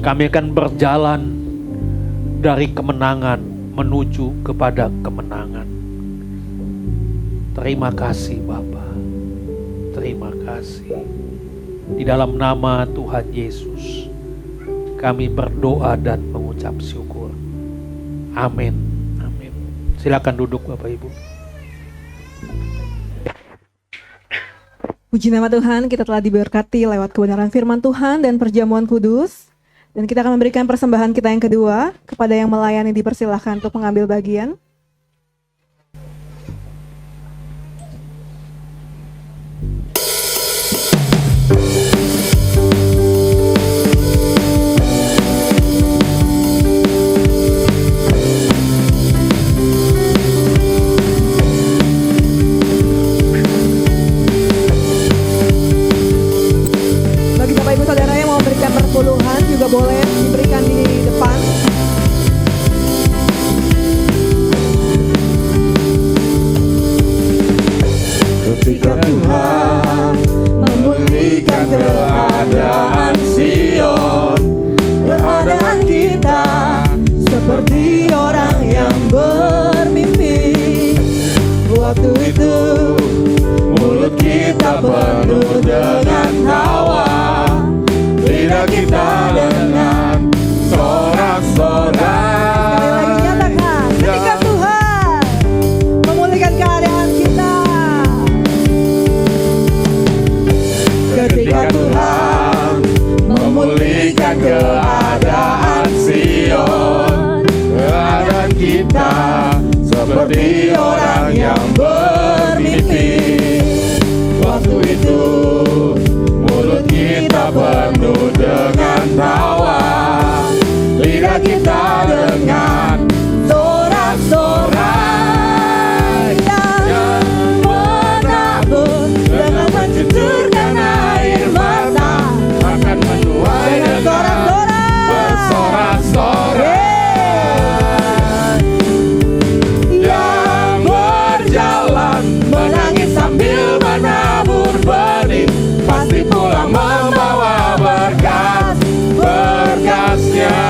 Kami akan berjalan dari kemenangan menuju kepada kemenangan. Terima kasih Bapa. Terima kasih. Di dalam nama Tuhan Yesus kami berdoa dan mengucap syukur. Amin. Amin. Silakan duduk Bapak Ibu. Puji nama Tuhan, kita telah diberkati lewat kebenaran firman Tuhan dan perjamuan kudus. Dan kita akan memberikan persembahan kita yang kedua. Kepada yang melayani dipersilahkan untuk mengambil bagian. Waktu itu mulut kita penuh dengan tawa, lidah kita dengan sorak-sorak. Sekali lagi nyatakan, ketika Tuhan memulihkan keadaan kita, ketika Tuhan Memulihkan keadaan Sion, keadaan kita seperti orang yang bermimpi. Waktu itu mulut kita penuh dengan tawa, lidah kita dengan sorak-sorai yang menabur dengan mencucurkan air mata, akan menuai dengan bersorak-sorai. Yang berjalan menangis sambil menabur benih, pasti pulang membawa berkas-berkasnya.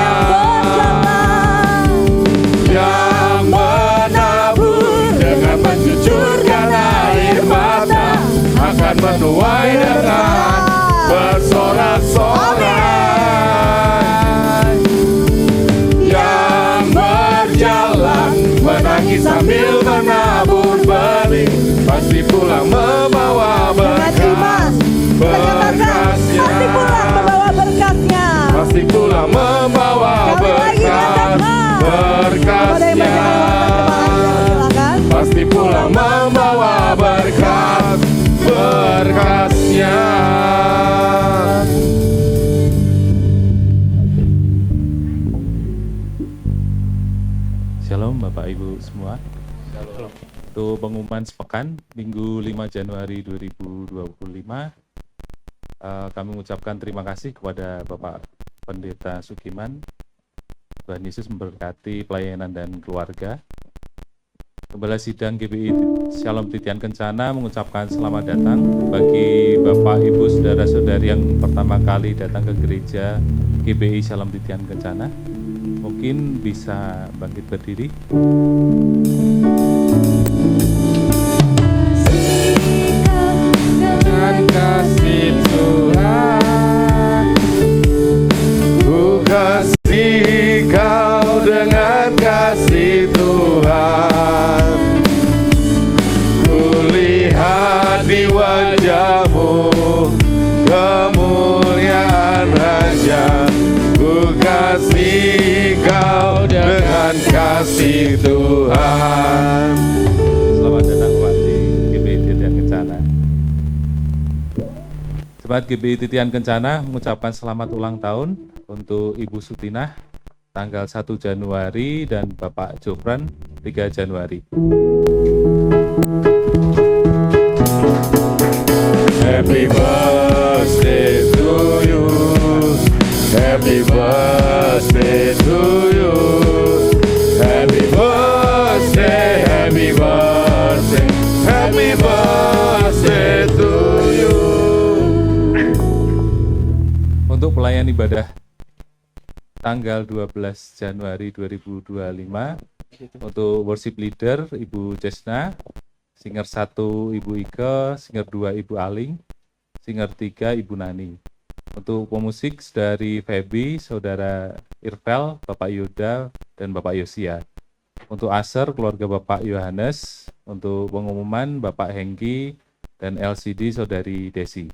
Yang menabur dengan mencucurkan air mata, akan menuai dengan bersorak-sorai. Yang berjalan menangis sambil menabur benih, pasti pulang membawa berkas-berkasnya. pasti pulang membawa berkasnya. Pasti pulang membawa Sekali lagi katakan. Kepada yang berkasnya. bacakan waktu silakan. Pasti pulang membawa berkasnya. Shalom Bapak Ibu semua. Shalom. Untuk pengumuman sepekan Minggu 5 Januari 2025, kami mengucapkan terima kasih kepada Bapak Pendeta Sukiman. Tuhan Yesus memberkati pelayanan dan keluarga. Gembala Sidang GBI Shalom Titian Kencana mengucapkan selamat datang bagi Bapak Ibu Saudara-saudari yang pertama kali datang ke gereja GBI Shalom Titian Kencana. Mungkin bisa bangkit berdiri. Dengan kasih Tuhan, ku kasih kau dengan kasih Tuhan. Ku lihat di wajahmu kemuliaan Raja. Ku kasih kau dengan kasih Tuhan. Selamat datang kembali GBI Titian Kencana. Jemaat GBI Titian Kencana mengucapkan selamat ulang tahun untuk Ibu Sutinah tanggal 1 Januari dan Bapak Jofran 3 Januari. Happy birthday to you. Happy birthday to you. Happy birthday, happy birthday, happy birthday to you. Untuk pelayan ibadah tanggal 12 Januari 2025, untuk worship leader Ibu Jesna, singer 1 Ibu Ike, singer 2 Ibu Aling, singer 3 Ibu Nani. Untuk pemusik dari Feby, Saudara Irvel, Bapak Yoda, dan Bapak Yosia. Untuk aser, keluarga Bapak Yohanes. Untuk pengumuman, Bapak Hengki, dan LCD, Saudari Desi.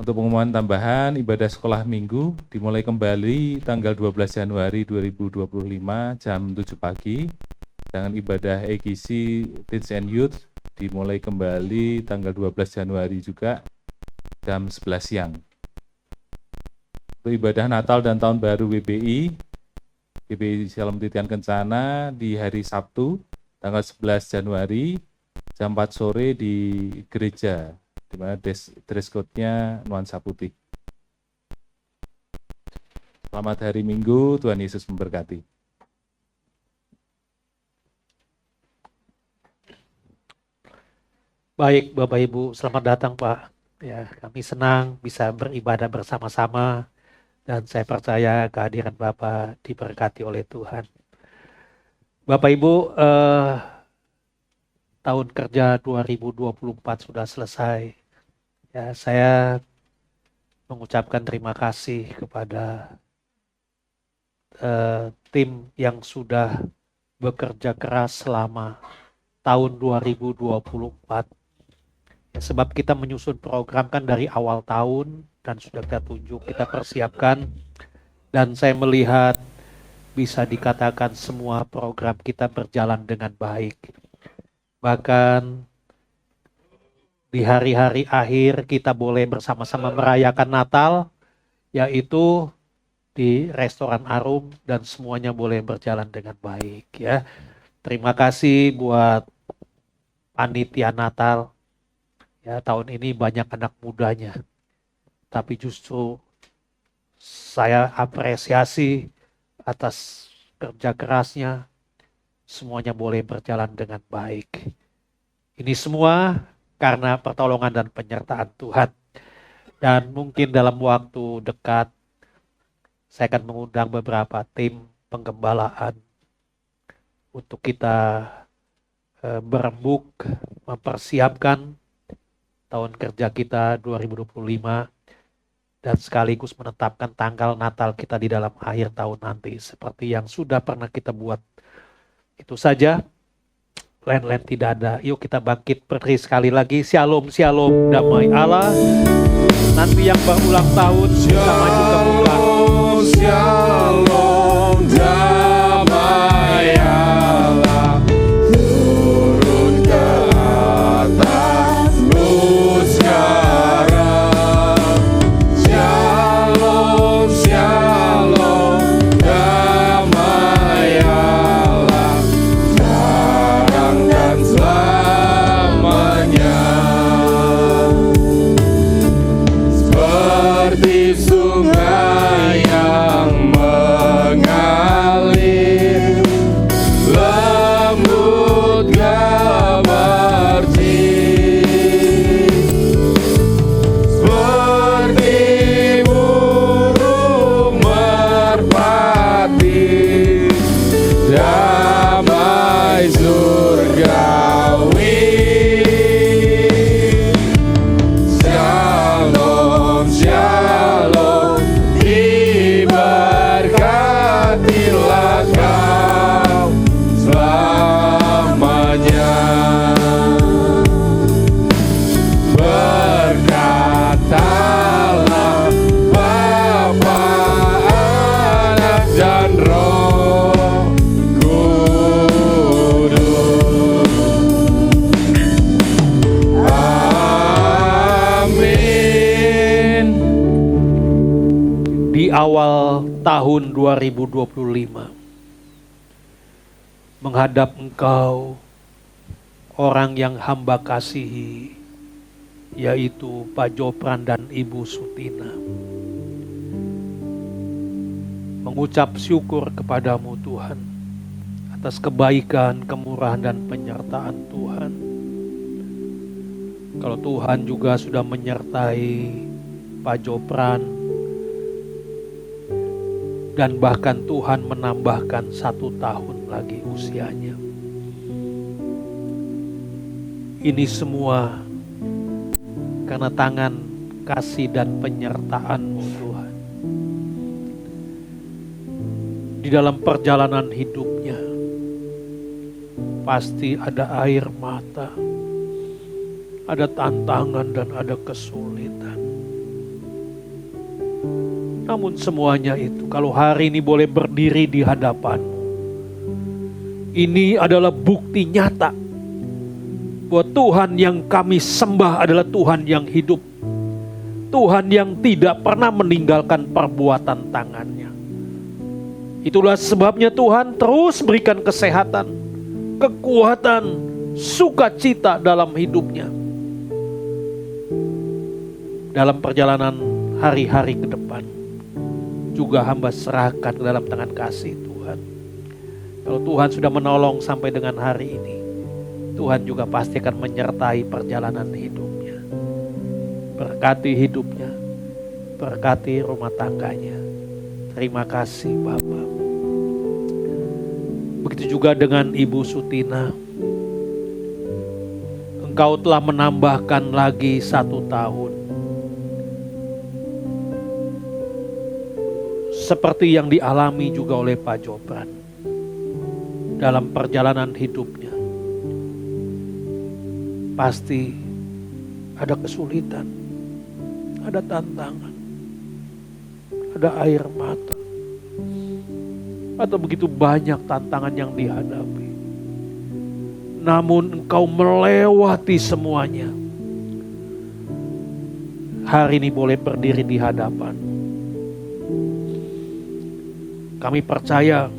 Untuk pengumuman tambahan, ibadah sekolah minggu dimulai kembali tanggal 12 Januari 2025 jam 7 pagi. Dengan ibadah EGC Teens and Youth dimulai kembali tanggal 12 Januari juga jam 11 siang. Untuk ibadah Natal dan Tahun Baru GBI Shalom Titian Kencana di hari Sabtu tanggal 11 Januari jam 4 sore di gereja, di mana dress code-nya nuansa putih. Selamat hari Minggu, Tuhan Yesus memberkati. Baik Bapak Ibu, selamat datang Pak. Ya, kami senang bisa beribadah bersama-sama dan saya percaya kehadiran Bapak diberkati oleh Tuhan. Bapak Ibu, tahun kerja 2024 sudah selesai. Ya, saya mengucapkan terima kasih kepada tim yang sudah bekerja keras selama tahun 2024. Ya, sebab kita menyusun program kan dari awal tahun dan sudah kita tunjuk, kita persiapkan, dan saya melihat bisa dikatakan semua program kita berjalan dengan baik. Bahkan di hari-hari akhir kita boleh bersama-sama merayakan Natal, yaitu di restoran Arum, dan semuanya boleh berjalan dengan baik ya. Terima kasih buat panitia Natal. Ya, tahun ini banyak anak mudanya. Tapi justru saya apresiasi atas kerja kerasnya. Semuanya boleh berjalan dengan baik. Ini semua karena pertolongan dan penyertaan Tuhan. Dan mungkin dalam waktu dekat saya akan mengundang beberapa tim penggembalaan untuk kita berembuk mempersiapkan tahun kerja kita 2025 dan sekaligus menetapkan tanggal Natal kita di dalam akhir tahun nanti seperti yang sudah pernah kita buat. Itu saja, lain-lain tidak ada. Yuk kita bangkit berdiri sekali lagi. Shalom, shalom, damai Allah. Nanti yang berulang tahun kita maju ke bulan. Shalom, damai Allah turun ke atasmu sekarang. Shalom, shalom, damai Allah sekarang dan selamanya. Seperti sungai yang mengalir, lembut gemercik, seperti burung merpati, damai surgawi. Shalom, shalom, diberkatilah kau selamanya. Berkatalah Bapa, Anak dan Roh Kudus. Amin. Di awal tahun 2025 menghadap Engkau, orang yang hamba kasihi, yaitu Pak Jopran dan Ibu Sutina, mengucap syukur kepadamu Tuhan atas kebaikan, kemurahan dan penyertaan Tuhan. Kalau Tuhan juga sudah menyertai Pak Jopran, dan bahkan Tuhan menambahkan 1 tahun lagi usianya. Ini semua karena tangan kasih dan penyertaan-Mu Tuhan. Di dalam perjalanan hidupnya pasti ada air mata, ada tantangan dan ada kesulitan. Namun semuanya itu, kalau hari ini boleh berdiri di hadapan-Mu, ini adalah bukti nyata bahwa Tuhan yang kami sembah adalah Tuhan yang hidup. Tuhan yang tidak pernah meninggalkan perbuatan tangannya. Itulah sebabnya Tuhan terus berikan kesehatan, kekuatan, sukacita dalam hidupnya. Dalam perjalanan hari-hari ke depan, juga hamba serahkan ke dalam tangan kasih Tuhan. Kalau Tuhan sudah menolong sampai dengan hari ini, Tuhan juga pasti akan menyertai perjalanan hidupnya. Berkati hidupnya, berkati rumah tangganya. Terima kasih Bapa. Begitu juga dengan Ibu Sutina. Engkau telah menambahkan lagi 1 tahun. Seperti yang dialami juga oleh Pak Jopran dalam perjalanan hidupnya. Pasti ada kesulitan, ada tantangan, ada air mata, atau begitu banyak tantangan yang dihadapi. Namun Engkau melewati semuanya. Hari ini boleh berdiri di hadapan. Kami percaya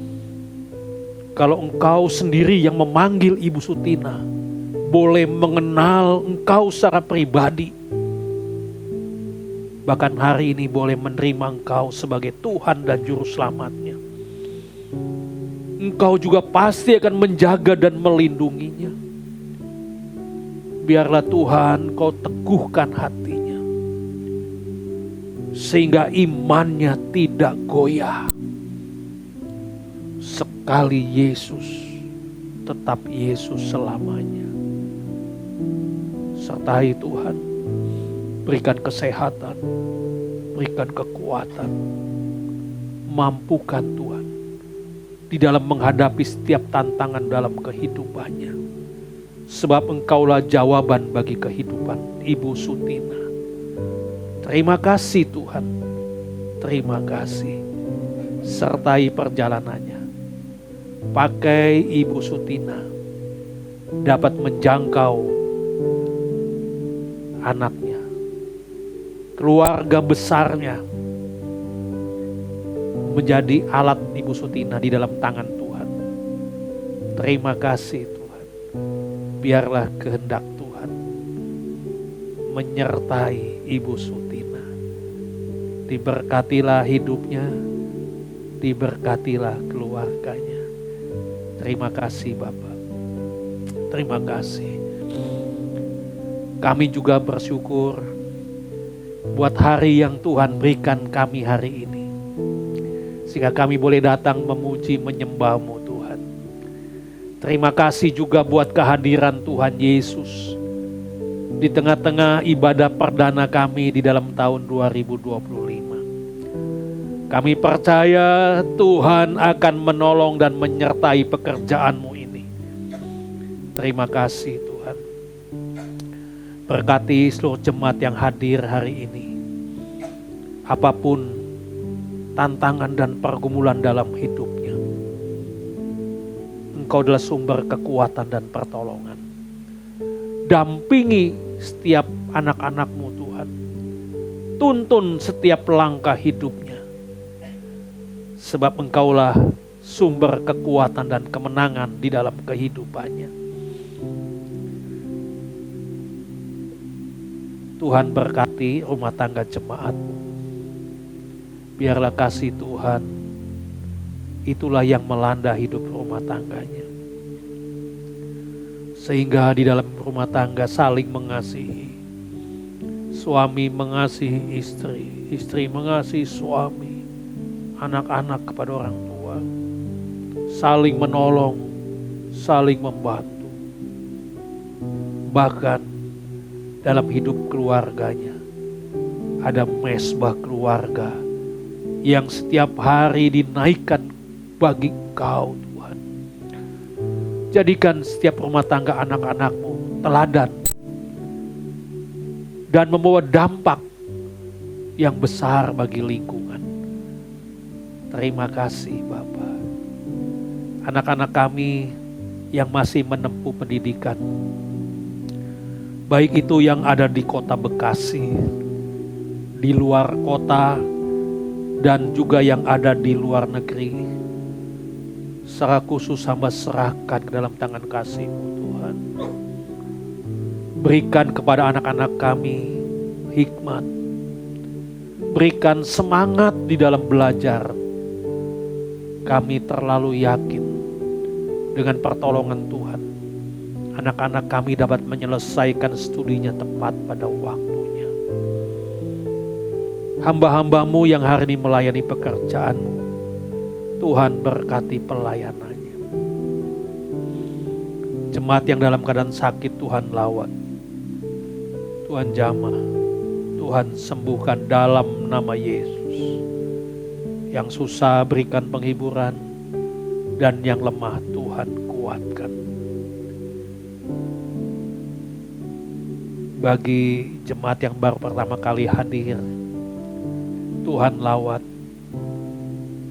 kalau Engkau sendiri yang memanggil Ibu Sutina, boleh mengenal Engkau secara pribadi. Bahkan hari ini boleh menerima Engkau sebagai Tuhan dan Juru Selamatnya. Engkau juga pasti akan menjaga dan melindunginya. Biarlah Tuhan Kau teguhkan hatinya, sehingga imannya tidak goyah. Sekali Yesus, tetap Yesus selamanya. Sertai Tuhan, berikan kesehatan, berikan kekuatan, mampukan Tuhan di dalam menghadapi setiap tantangan dalam kehidupannya. Sebab Engkaulah jawaban bagi kehidupan Ibu Sutina. Terima kasih Tuhan, terima kasih. Sertai perjalanannya. Pakai Ibu Sutina dapat menjangkau anaknya, keluarga besarnya, menjadi alat Ibu Sutina di dalam tangan Tuhan. Terima kasih Tuhan. Biarlah kehendak Tuhan menyertai Ibu Sutina. Diberkatilah hidupnya, diberkatilah keluarganya. Terima kasih Bapak. Terima kasih. Kami juga bersyukur buat hari yang Tuhan berikan kami hari ini. Sehingga kami boleh datang memuji menyembah-Mu Tuhan. Terima kasih juga buat kehadiran Tuhan Yesus di tengah-tengah ibadah perdana kami di dalam tahun 2025. Kami percaya Tuhan akan menolong dan menyertai pekerjaan-Mu ini. Terima kasih Tuhan. Berkati seluruh jemaat yang hadir hari ini. Apapun tantangan dan pergumulan dalam hidupnya, Engkau adalah sumber kekuatan dan pertolongan. Dampingi setiap anak-anak-Mu Tuhan. Tuntun setiap langkah hidupnya. Sebab Engkaulah sumber kekuatan dan kemenangan di dalam kehidupannya. Tuhan berkati rumah tangga jemaat-Mu. Biarlah kasih Tuhan itulah yang melanda hidup rumah tangganya. Sehingga di dalam rumah tangga saling mengasihi. Suami mengasihi istri, istri mengasihi suami, anak-anak kepada orang tua. Saling menolong, saling membantu. Bahkan dalam hidup keluarganya ada mesbah keluarga yang setiap hari dinaikkan bagi Engkau Tuhan. Jadikan setiap rumah tangga anak-anak-Mu teladan dan membawa dampak yang besar bagi lingkungan. Terima kasih Bapa. Anak-anak kami yang masih menempuh pendidikan, baik itu yang ada di kota Bekasi, di luar kota, dan juga yang ada di luar negeri. Secara khusus hamba serahkan ke dalam tangan kasih-Mu Tuhan. Berikan kepada anak-anak kami hikmat. Berikan semangat di dalam belajar. Kami terlalu yakin dengan pertolongan Tuhan, anak-anak kami dapat menyelesaikan studinya tepat pada waktunya. Hamba-hamba-Mu yang hari ini melayani pekerjaan-Mu, Tuhan berkati pelayanannya. Jemaat yang dalam keadaan sakit Tuhan lawat. Tuhan jamah, Tuhan sembuhkan dalam nama Yesus. Yang susah berikan penghiburan, dan yang lemah Tuhan kuatkan. Bagi jemaat yang baru pertama kali hadir, Tuhan lawat,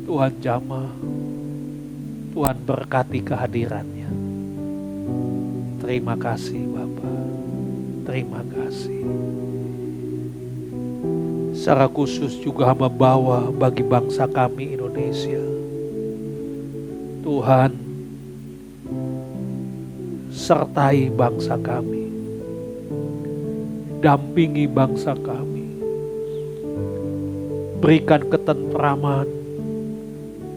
Tuhan jamah, Tuhan berkati kehadirannya. Terima kasih Bapa, terima kasih. Secara khusus juga hamba bawa bagi bangsa kami Indonesia. Tuhan, sertai bangsa kami, dampingi bangsa kami, berikan ketentraman,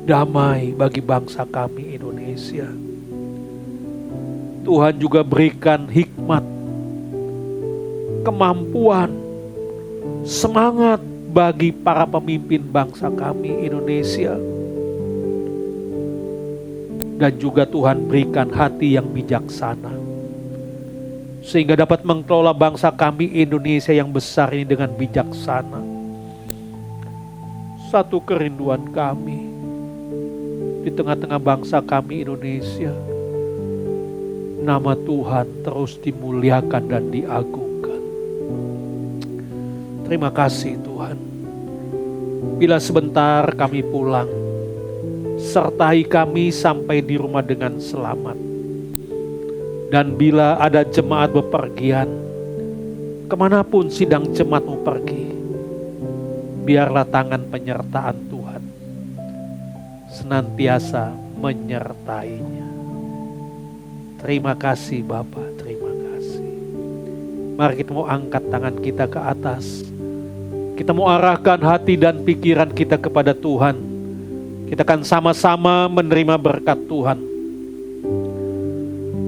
damai bagi bangsa kami Indonesia. Tuhan juga berikan hikmat, kemampuan, semangat bagi para pemimpin bangsa kami Indonesia. Dan juga Tuhan berikan hati yang bijaksana, sehingga dapat mengelola bangsa kami Indonesia yang besar ini dengan bijaksana. Satu kerinduan kami di tengah-tengah bangsa kami Indonesia, nama Tuhan terus dimuliakan dan diagungkan. Terima kasih Tuhan. Bila sebentar kami pulang, sertai kami sampai di rumah dengan selamat. Dan bila ada jemaat bepergian, kemanapun sidang jemaatmu pergi, biarlah tangan penyertaan Tuhan senantiasa menyertainya. Terima kasih Bapa, terima kasih. Mari kita mau angkat tangan kita ke atas. Kita mau arahkan hati dan pikiran kita kepada Tuhan. Kita akan sama-sama menerima berkat Tuhan.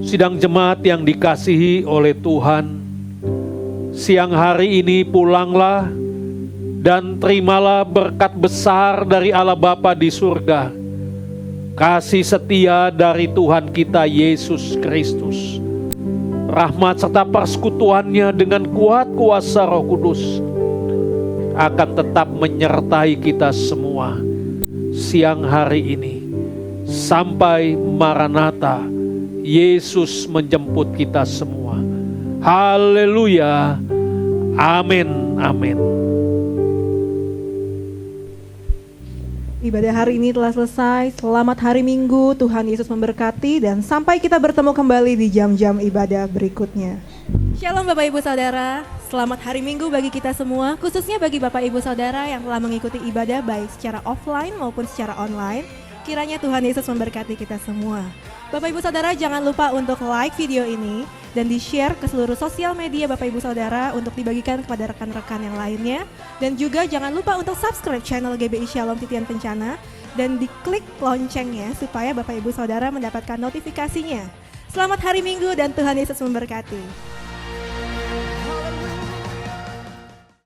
Sidang jemaat yang dikasihi oleh Tuhan, siang hari ini pulanglah dan terimalah berkat besar dari Allah Bapa di surga. Kasih setia dari Tuhan kita Yesus Kristus, rahmat serta persekutuannya dengan kuat kuasa Roh Kudus akan tetap menyertai kita semua siang hari ini sampai Maranatha, Yesus menjemput kita semua. Haleluya, amin, amin. Ibadah hari ini telah selesai. Selamat hari Minggu, Tuhan Yesus memberkati, dan sampai kita bertemu kembali di jam-jam ibadah berikutnya. Shalom Bapak Ibu Saudara, selamat hari Minggu bagi kita semua, khususnya bagi Bapak Ibu Saudara yang telah mengikuti ibadah baik secara offline maupun secara online. Kiranya Tuhan Yesus memberkati kita semua. Bapak Ibu Saudara, jangan lupa untuk like video ini dan di-share ke seluruh sosial media Bapak Ibu Saudara untuk dibagikan kepada rekan-rekan yang lainnya. Dan juga jangan lupa untuk subscribe channel GBI Shalom Titian Kencana dan diklik loncengnya supaya Bapak Ibu Saudara mendapatkan notifikasinya. Selamat hari Minggu dan Tuhan Yesus memberkati.